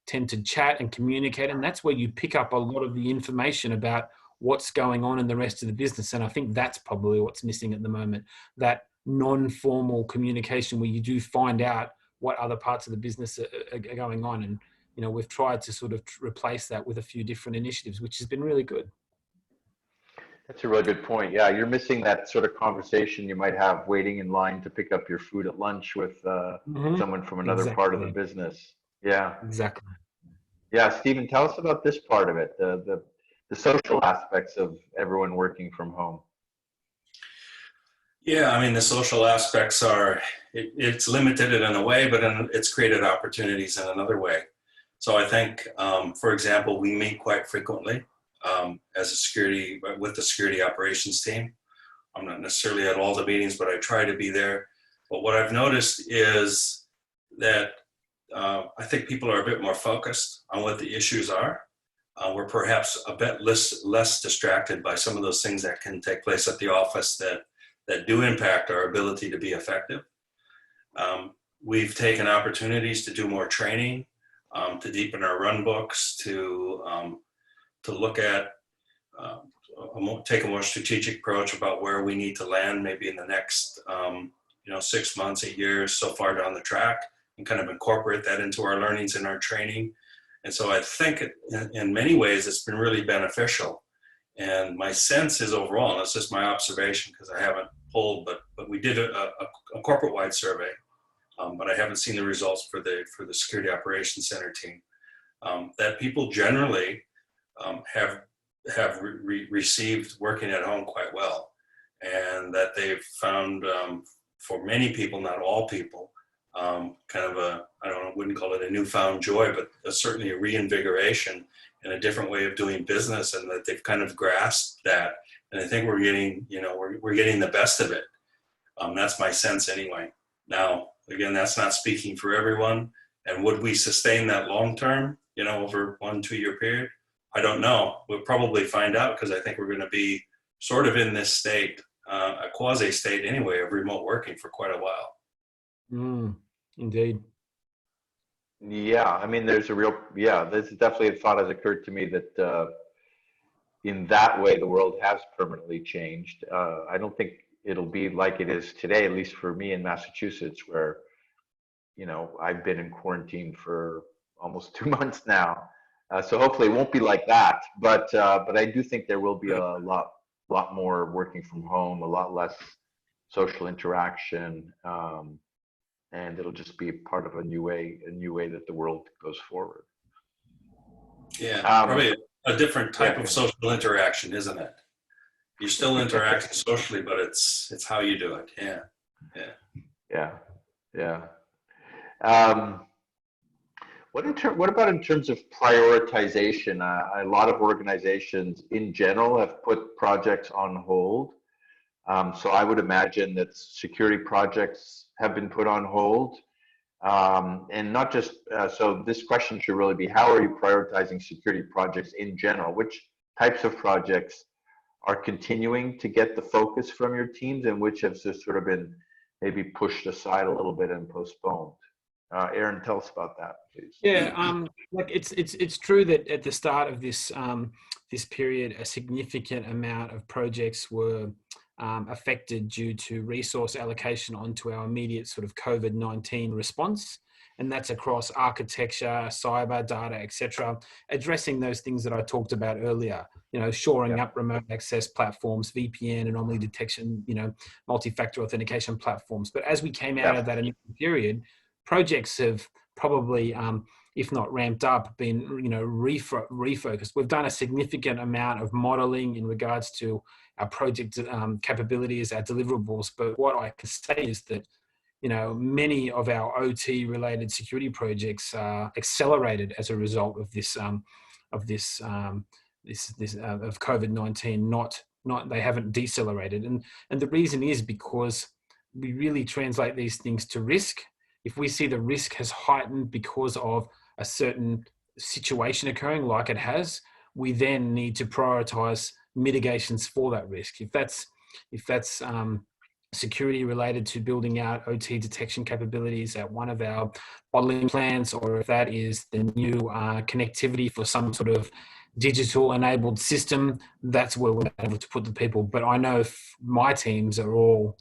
Speaker 3: tend to chat and communicate, and that's where you pick up a lot of the information about what's going on in the rest of the business. And I think that's probably what's missing at the moment, that non-formal communication where you do find out what other parts of the business are going on. And we've tried to sort of replace that with a few different initiatives, which has been really good.
Speaker 1: That's a really good point. Yeah, you're missing that sort of conversation you might have waiting in line to pick up your food at lunch with someone from another part of the business. Yeah,
Speaker 3: exactly.
Speaker 1: Yeah, Stephen, tell us about this part of it, the social aspects of everyone working from home.
Speaker 2: Yeah, I mean, the social aspects it's limited in a way, but it's created opportunities in another way. So I think, for example, we meet quite frequently with the security operations team. I'm not necessarily at all the meetings, but I try to be there. But what I've noticed is that I think people are a bit more focused on what the issues are. We're perhaps a bit less distracted by some of those things that can take place at the office that do impact our ability to be effective. We've taken opportunities to do more training, to deepen our run books, to look at, take a more strategic approach about where we need to land maybe in the next 6 months, 8 years, so far down the track, and kind of incorporate that into our learnings and our training. And so I think in many ways it's been really beneficial. And my sense is overall, and it's just my observation because I haven't polled, but we did a corporate-wide survey, but I haven't seen the results for the Security Operations Center team, that people generally have received working at home quite well, and that they've found, for many people, not all people, kind of I wouldn't call it a newfound joy, but certainly a reinvigoration and a different way of doing business, and that they've kind of grasped that. And I think we're getting the best of it. That's my sense anyway. Now, again, that's not speaking for everyone. And would we sustain that long term, over 1-2 year period? I don't know. We'll probably find out, because I think we're going to be sort of in this state, a quasi state anyway, of remote working for quite a while.
Speaker 3: Indeed.
Speaker 1: Yeah, I mean, there's definitely a thought has occurred to me that in that way, the world has permanently changed. I don't think it'll be like it is today, at least for me in Massachusetts, where, I've been in quarantine for almost 2 months now. So hopefully it won't be like that. But I do think there will be a lot more working from home, a lot less social interaction. And it'll just be part of a new way that the world goes forward.
Speaker 2: Yeah, probably a different type of social interaction, isn't it? You're still interacting socially, but it's how you do it.
Speaker 1: Yeah. What about in terms of prioritization? A lot of organizations in general have put projects on hold. So I would imagine that security projects have been put on hold. And not just, so this question should really be, how are you prioritizing security projects in general? Which types of projects are continuing to get the focus from your teams, and which have just sort of been maybe pushed aside a little bit and postponed? Aaron, tell us about that, please.
Speaker 3: Yeah, it's true that at the start of this period, a significant amount of projects were affected due to resource allocation onto our immediate sort of COVID-19 response. And that's across architecture, cyber, data, etc., addressing those things that I talked about earlier, shoring up remote access platforms, VPN, anomaly detection, multi-factor authentication platforms. But as we came out of that initial period, projects have probably, if not ramped up, been, refocused. We've done a significant amount of modeling in regards to our project capabilities, our deliverables. But what I can say is that, many of our OT related security projects are accelerated as a result of this of COVID-19. Not they haven't decelerated, and the reason is because we really translate these things to risk. If we see the risk has heightened because of a certain situation occurring, like it has, we then need to prioritize mitigations for that risk. If that's security related to building out OT detection capabilities at one of our bottling plants, or if that is the new connectivity for some sort of digital enabled system, that's where we're able to put the people. But I know my teams are all,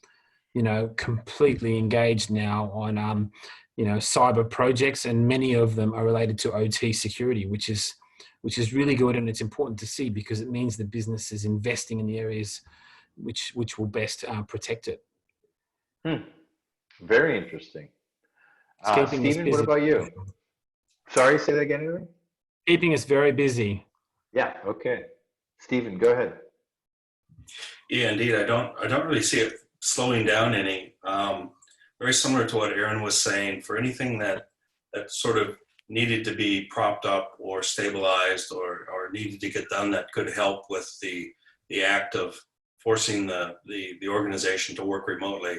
Speaker 3: completely engaged now on, cyber projects, and many of them are related to OT security, which is really good. And it's important to see, because it means the business is investing in the areas which will best protect it.
Speaker 1: Very interesting. Stephen, what about you? Sorry, say that again, Aaron?
Speaker 3: Keeping us very busy.
Speaker 1: Yeah, okay. Stephen, go ahead.
Speaker 2: Yeah, indeed. I don't really see it slowing down any. Very similar to what Aaron was saying, for anything that sort of needed to be propped up or stabilized or needed to get done that could help with the act of forcing the organization to work remotely,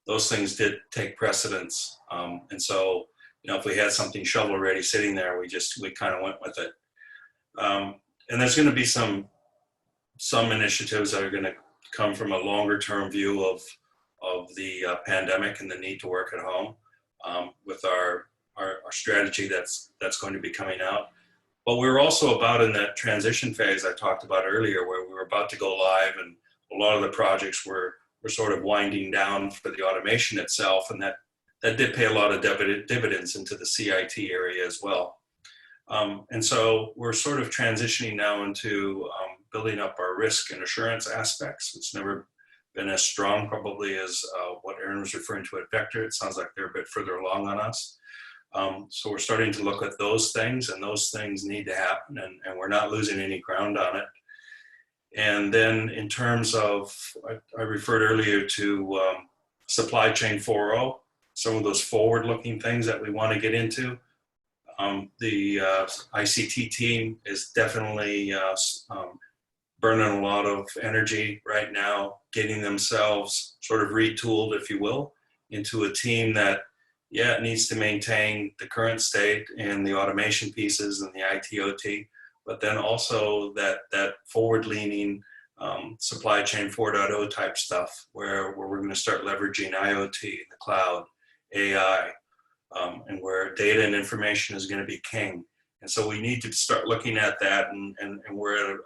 Speaker 2: those things did take precedence. And so, if we had something shovel ready sitting there, we kind of went with it. And there's going to be some initiatives that are going to come from a longer term view of the pandemic and the need to work at home, with our strategy that's going to be coming out. But we're also about in that transition phase I talked about earlier, where we were about to go live, and a lot of the projects were sort of winding down for the automation itself, and that did pay a lot of dividends into the CIT area as well. And so we're sort of transitioning now into building up our risk and assurance aspects. It's never been as strong probably as what Aaron was referring to at Vector. It sounds like they're a bit further along on us. So we're starting to look at those things, and those things need to happen, and we're not losing any ground on it. And then in terms of, I referred earlier to supply chain 4.0, some of those forward-looking things that we want to get into. The ICT team is definitely burning a lot of energy right now, getting themselves sort of retooled, if you will, into a team that, it needs to maintain the current state and the automation pieces and the IoT, but then also that forward-leaning supply chain 4.0 type stuff, where we're going to start leveraging IoT, the cloud, AI, and where data and information is going to be king. And so we need to start looking at that, and we're at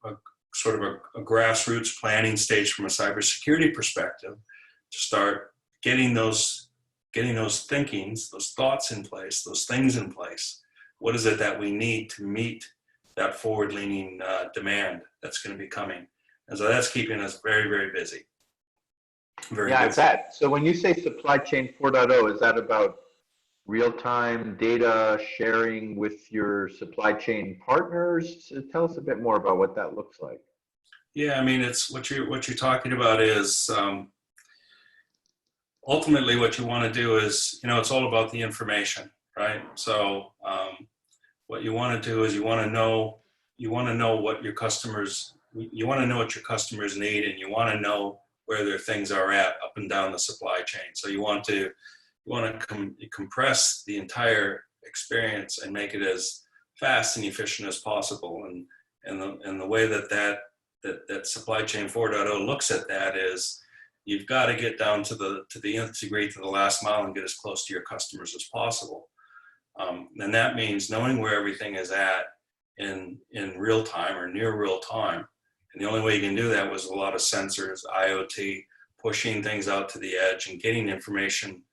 Speaker 2: a sort of a grassroots planning stage from a cybersecurity perspective to start getting those thinkings, those thoughts in place, those things in place. What is it that we need to meet that forward-leaning demand that's going to be coming? And so that's keeping us very, very busy. Very busy.
Speaker 1: I bet. So when you say supply chain 4.0, is that about real-time data sharing with your supply chain partners? So tell us a bit more about what that looks like.
Speaker 2: Yeah, I mean, it's what you're talking about is ultimately what you want to do is, it's all about the information, right? So what you want to do is you want to know what your customers need, and you want to know where their things are at up and down the supply chain. So you want to compress the entire experience and make it as fast and efficient as possible. And the way that supply chain 4.0 looks at that is, you've got to get down to the nth degree, to the last mile, and get as close to your customers as possible. And that means knowing where everything is at in real time or near real time. And the only way you can do that was a lot of sensors, IoT, pushing things out to the edge and getting information,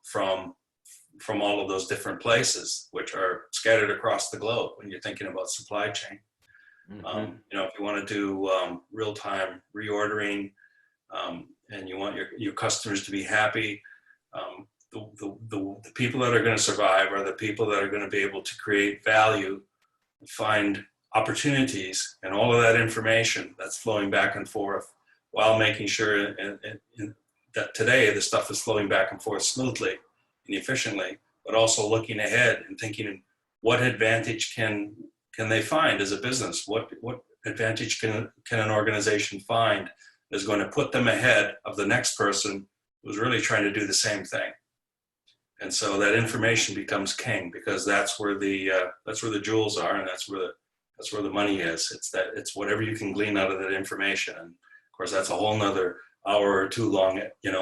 Speaker 2: from all of those different places, which are scattered across the globe when you're thinking about supply chain. Mm-hmm. If you want to do real-time reordering, and you want your customers to be happy, the people that are going to survive are the people that are going to be able to create value, find opportunities, and all of that information that's flowing back and forth, while making sure that today the stuff is flowing back and forth smoothly and efficiently, but also looking ahead and thinking, what advantage can they find as a business? What advantage can an organization find is going to put them ahead of the next person who's really trying to do the same thing? And so that information becomes king, because that's where the jewels are, and that's where the money is. It's whatever you can glean out of that information. And of course, that's a whole nother hour or two long,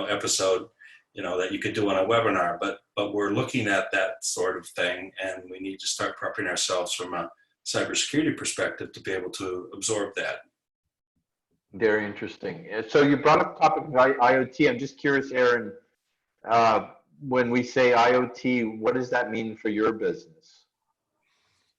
Speaker 2: episode, that you could do on a webinar. But we're looking at that sort of thing, and we need to start prepping ourselves from a cybersecurity perspective to be able to absorb that.
Speaker 1: Very interesting. So you brought up the topic of IoT. I'm just curious, Aaron, when we say IoT, what does that mean for your business?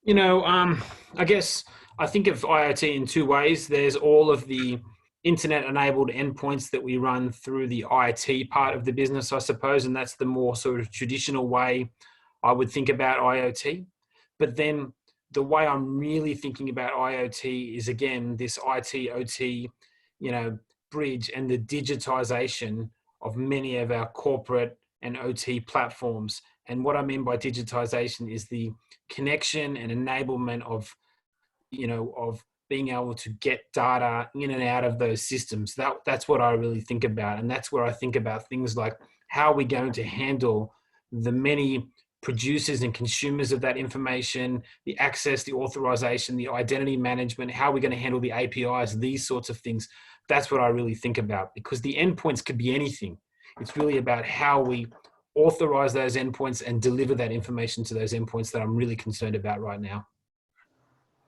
Speaker 3: I guess I think of IoT in two ways. There's all of the internet-enabled endpoints that we run through the IT part of the business, I suppose, and that's the more sort of traditional way I would think about IoT. But then the way I'm really thinking about IoT is, again, this IT-OT, bridge and the digitization of many of our corporate and OT platforms. And what I mean by digitization is the connection and enablement of, of being able to get data in and out of those systems. That's what I really think about. And that's where I think about things like, how are we going to handle the many producers and consumers of that information, the access, the authorization, the identity management, how are we going to handle the APIs, these sorts of things. That's what I really think about, because the endpoints could be anything. It's really about how we authorize those endpoints and deliver that information to those endpoints that I'm really concerned about right now.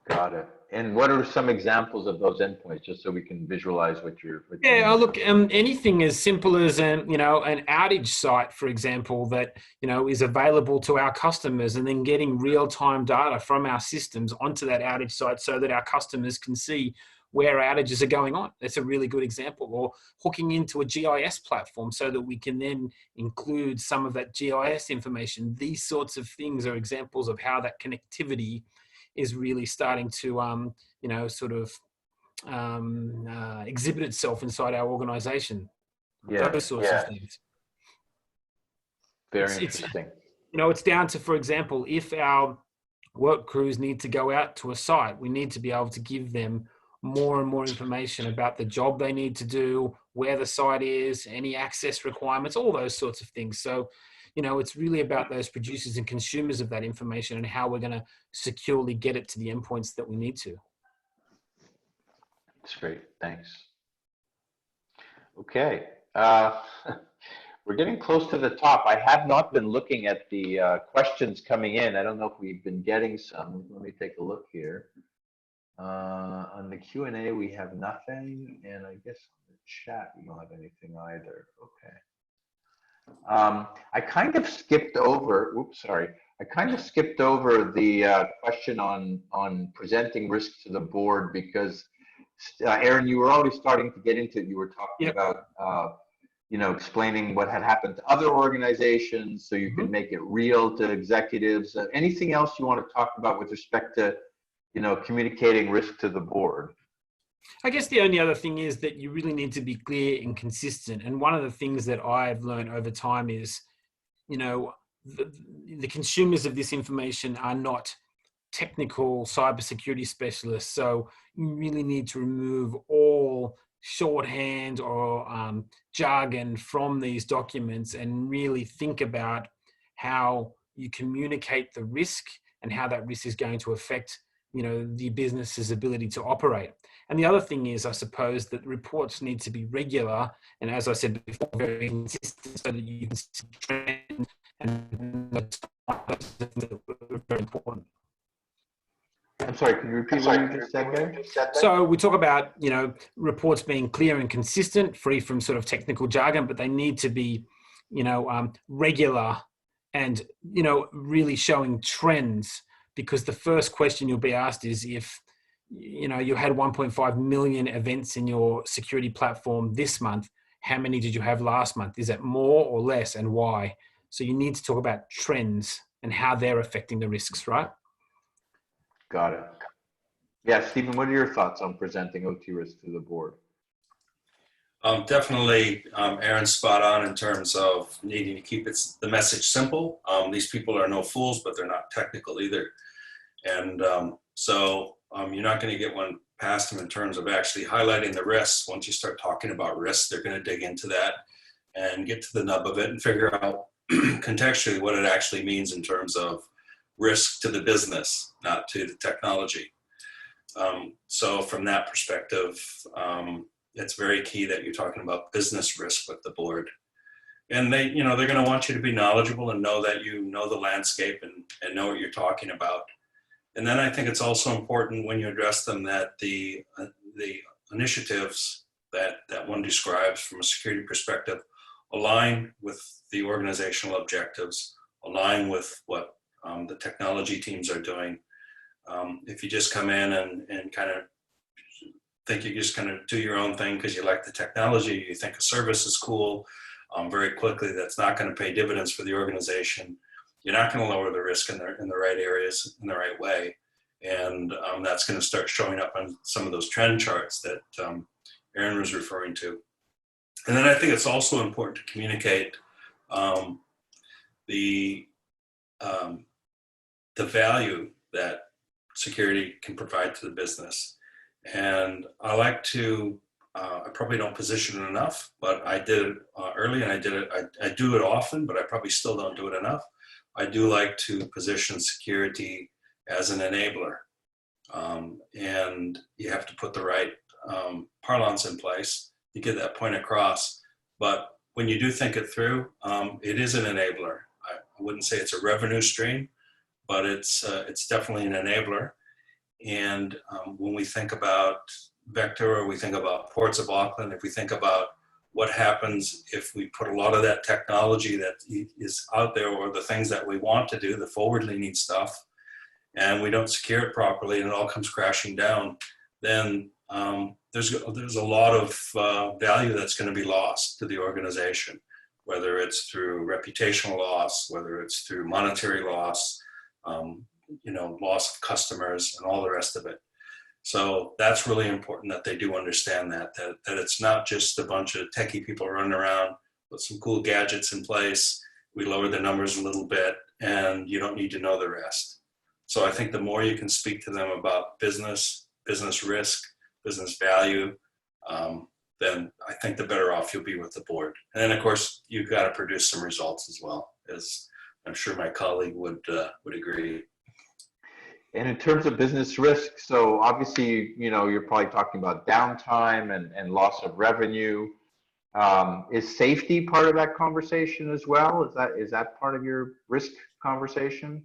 Speaker 1: Got it. And what are some examples of those endpoints, just so we can visualize what you're
Speaker 3: Yeah, look, anything as simple as an outage site, for example, that is available to our customers, and then getting real-time data from our systems onto that outage site so that our customers can see where outages are going on. That's a really good example. Or hooking into a GIS platform so that we can then include some of that GIS information. These sorts of things are examples of how that connectivity is really starting to, exhibit itself inside our organization.
Speaker 1: Yeah,
Speaker 3: Those sorts of things.
Speaker 1: Very interesting.
Speaker 3: It's down to, for example, if our work crews need to go out to a site, we need to be able to give them more and more information about the job they need to do, where the site is, any access requirements, all those sorts of things. So, it's really about those producers and consumers of that information and how we're going to securely get it to the endpoints that we need to.
Speaker 1: That's great. Thanks. Okay. We're getting close to the top. I have not been looking at the questions coming in. I don't know if we've been getting some. Let me take a look here. On the Q&A, we have nothing. And I guess on the chat, we don't have anything either. Okay. I kind of skipped over, I kind of skipped over the question on presenting risk to the board, because Aaron, you were already starting to get into it. You were talking about, explaining what had happened to other organizations so you can make it real to executives. Anything else you want to talk about with respect to, communicating risk to the board?
Speaker 3: I guess the only other thing is that you really need to be clear and consistent. And one of the things that I've learned over time is, the consumers of this information are not technical cybersecurity specialists. So you really need to remove all shorthand or jargon from these documents and really think about how you communicate the risk and how that risk is going to affect the business's ability to operate. And the other thing is, I suppose, that reports need to be regular, and as I said before, very consistent, so that you can see trend, and that's very important.
Speaker 1: I'm sorry, can you repeat what you just said there?
Speaker 3: So we talk about, reports being clear and consistent, free from sort of technical jargon, but they need to be, regular and, really showing trends. Because the first question you'll be asked is, if you had 1.5 million events in your security platform this month, how many did you have last month? Is it more or less, and why? So you need to talk about trends and how they're affecting the risks, right?
Speaker 1: Got it. Yeah, Stephen, what are your thoughts on presenting OT risk to the board?
Speaker 2: Definitely, Aaron's spot on in terms of needing to keep the message simple. These people are no fools, but they're not technical either. And so you're not going to get one past them in terms of actually highlighting the risks. Once you start talking about risks, they're going to dig into that and get to the nub of it and figure out contextually what it actually means in terms of risk to the business, not to the technology. So from that perspective, it's very key that you're talking about business risk with the board. And they're going to want you to be knowledgeable and know that you know the landscape and know what you're talking about. And then I think it's also important when you address them that the initiatives that one describes from a security perspective align with the organizational objectives, align with what the technology teams are doing. If you just come in and kind of think you just kind of do your own thing because you like the technology, you think a service is cool, very quickly that's not going to pay dividends for the organization. You're not going to lower the risk in the right areas in the right way. And that's going to start showing up on some of those trend charts that Aaron was referring to. And then I think it's also important to communicate the the value that security can provide to the business. And I like to, I probably don't position it enough, but I did it early, and I do it often, but I probably still don't do it enough. I do like to position security as an enabler. And you have to put the right parlance in place to get that point across. But when you do think it through, it is an enabler. I wouldn't say it's a revenue stream, but it's definitely an enabler. And when we think about Vector, or we think about Ports of Auckland, if we think about what happens if we put a lot of that technology that is out there, or the things that we want to do, the forward-leaning stuff, and we don't secure it properly and it all comes crashing down, then there's a lot of value that's going to be lost to the organization, whether it's through reputational loss, whether it's through monetary loss, loss of customers and all the rest of it. So that's really important that they do understand that it's not just a bunch of techie people running around with some cool gadgets in place. We lower the numbers a little bit and you don't need to know the rest. So I think the more you can speak to them about business risk, business value, then I think the better off you'll be with the board. And then of course you've got to produce some results as well, as I'm sure my colleague would agree.
Speaker 1: And in terms of business risk, so obviously, you're probably talking about downtime and loss of revenue. Is safety part of that conversation as well? Is that part of your risk conversation?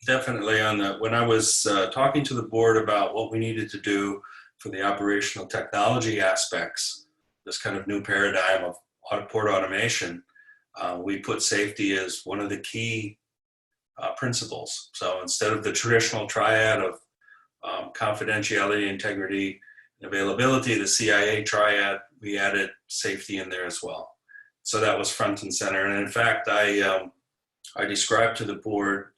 Speaker 2: Definitely. When I was talking to the board about what we needed to do for the operational technology aspects, this kind of new paradigm of port automation, we put safety as one of the key principles. So instead of the traditional triad of confidentiality, integrity, and availability, the CIA triad, we added safety in there as well. So that was front and center. And in fact, I described to the board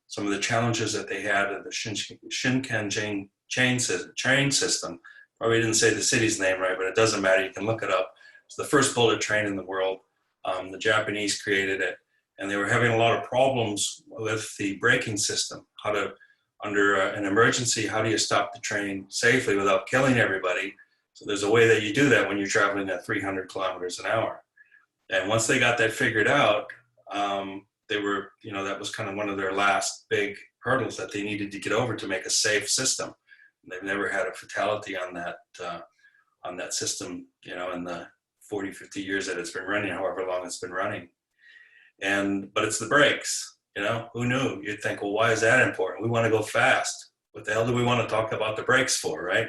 Speaker 2: some of the challenges that they had at the Shinkansen train system. Probably didn't say the city's name right, but it doesn't matter. You can look it up. It's the first bullet train in the world. The Japanese created it. And they were having a lot of problems with the braking system. Under an emergency, how do you stop the train safely without killing everybody? So there's a way that you do that when you're traveling at 300 kilometers an hour. And once they got that figured out, that was kind of one of their last big hurdles that they needed to get over to make a safe system. And they've never had a fatality on that system, in the 40, 50 years that it's been running, however long it's been running. But it's the brakes, who knew? You'd think, well, why is that important? We want to go fast. What the hell do we want to talk about the brakes for, right?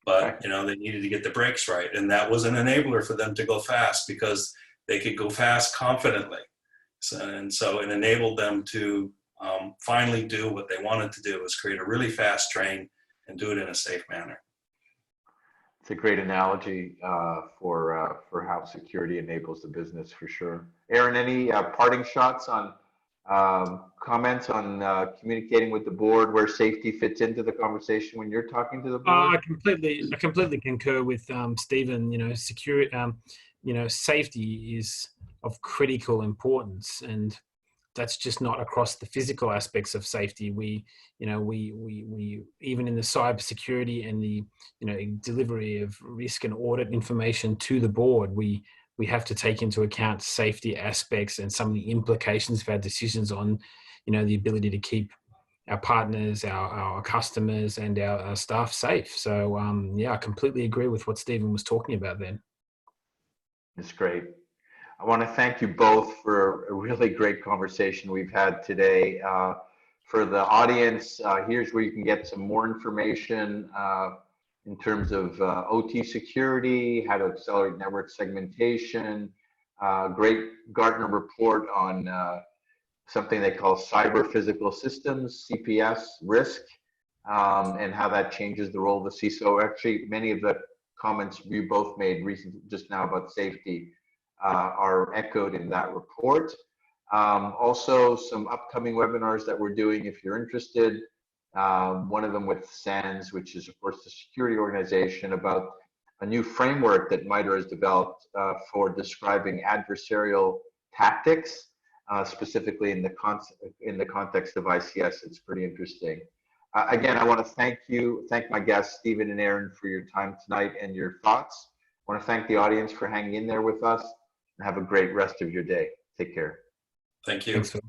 Speaker 2: But, they needed to get the brakes right. And that was an enabler for them to go fast because they could go fast confidently. So it enabled them to finally do what they wanted to do, was create a really fast train and do it in a safe manner.
Speaker 1: It's a great analogy for how security enables the business, for sure. Aaron, any parting shots on comments on communicating with the board, where safety fits into the conversation when you're talking to the board?
Speaker 3: I completely concur with Stephen. Safety is of critical importance, and that's just not across the physical aspects of safety. We even in the cybersecurity and the delivery of risk and audit information to the board, we have to take into account safety aspects and some of the implications of our decisions on the ability to keep our partners, our customers, and our staff safe. So I completely agree with what Stephen was talking about then.
Speaker 1: It's great. I want to thank you both for a really great conversation we've had today. For the audience, here's where you can get some more information in terms of OT security, how to accelerate network segmentation, great Gartner report on something they call cyber physical systems, CPS risk, and how that changes the role of the CISO. Actually, many of the comments you both made just now about safety are echoed in that report. Also, some upcoming webinars that we're doing if you're interested. One of them with SANS, which is, of course, the security organization, about a new framework that MITRE has developed for describing adversarial tactics. specifically in the context of ICS. It's pretty interesting. Again, I want to thank my guests, Stephen and Aaron, for your time tonight and your thoughts. I want to thank the audience for hanging in there with us, and have a great rest of your day. Take care.
Speaker 2: Thank you.
Speaker 3: Thanks, Phil.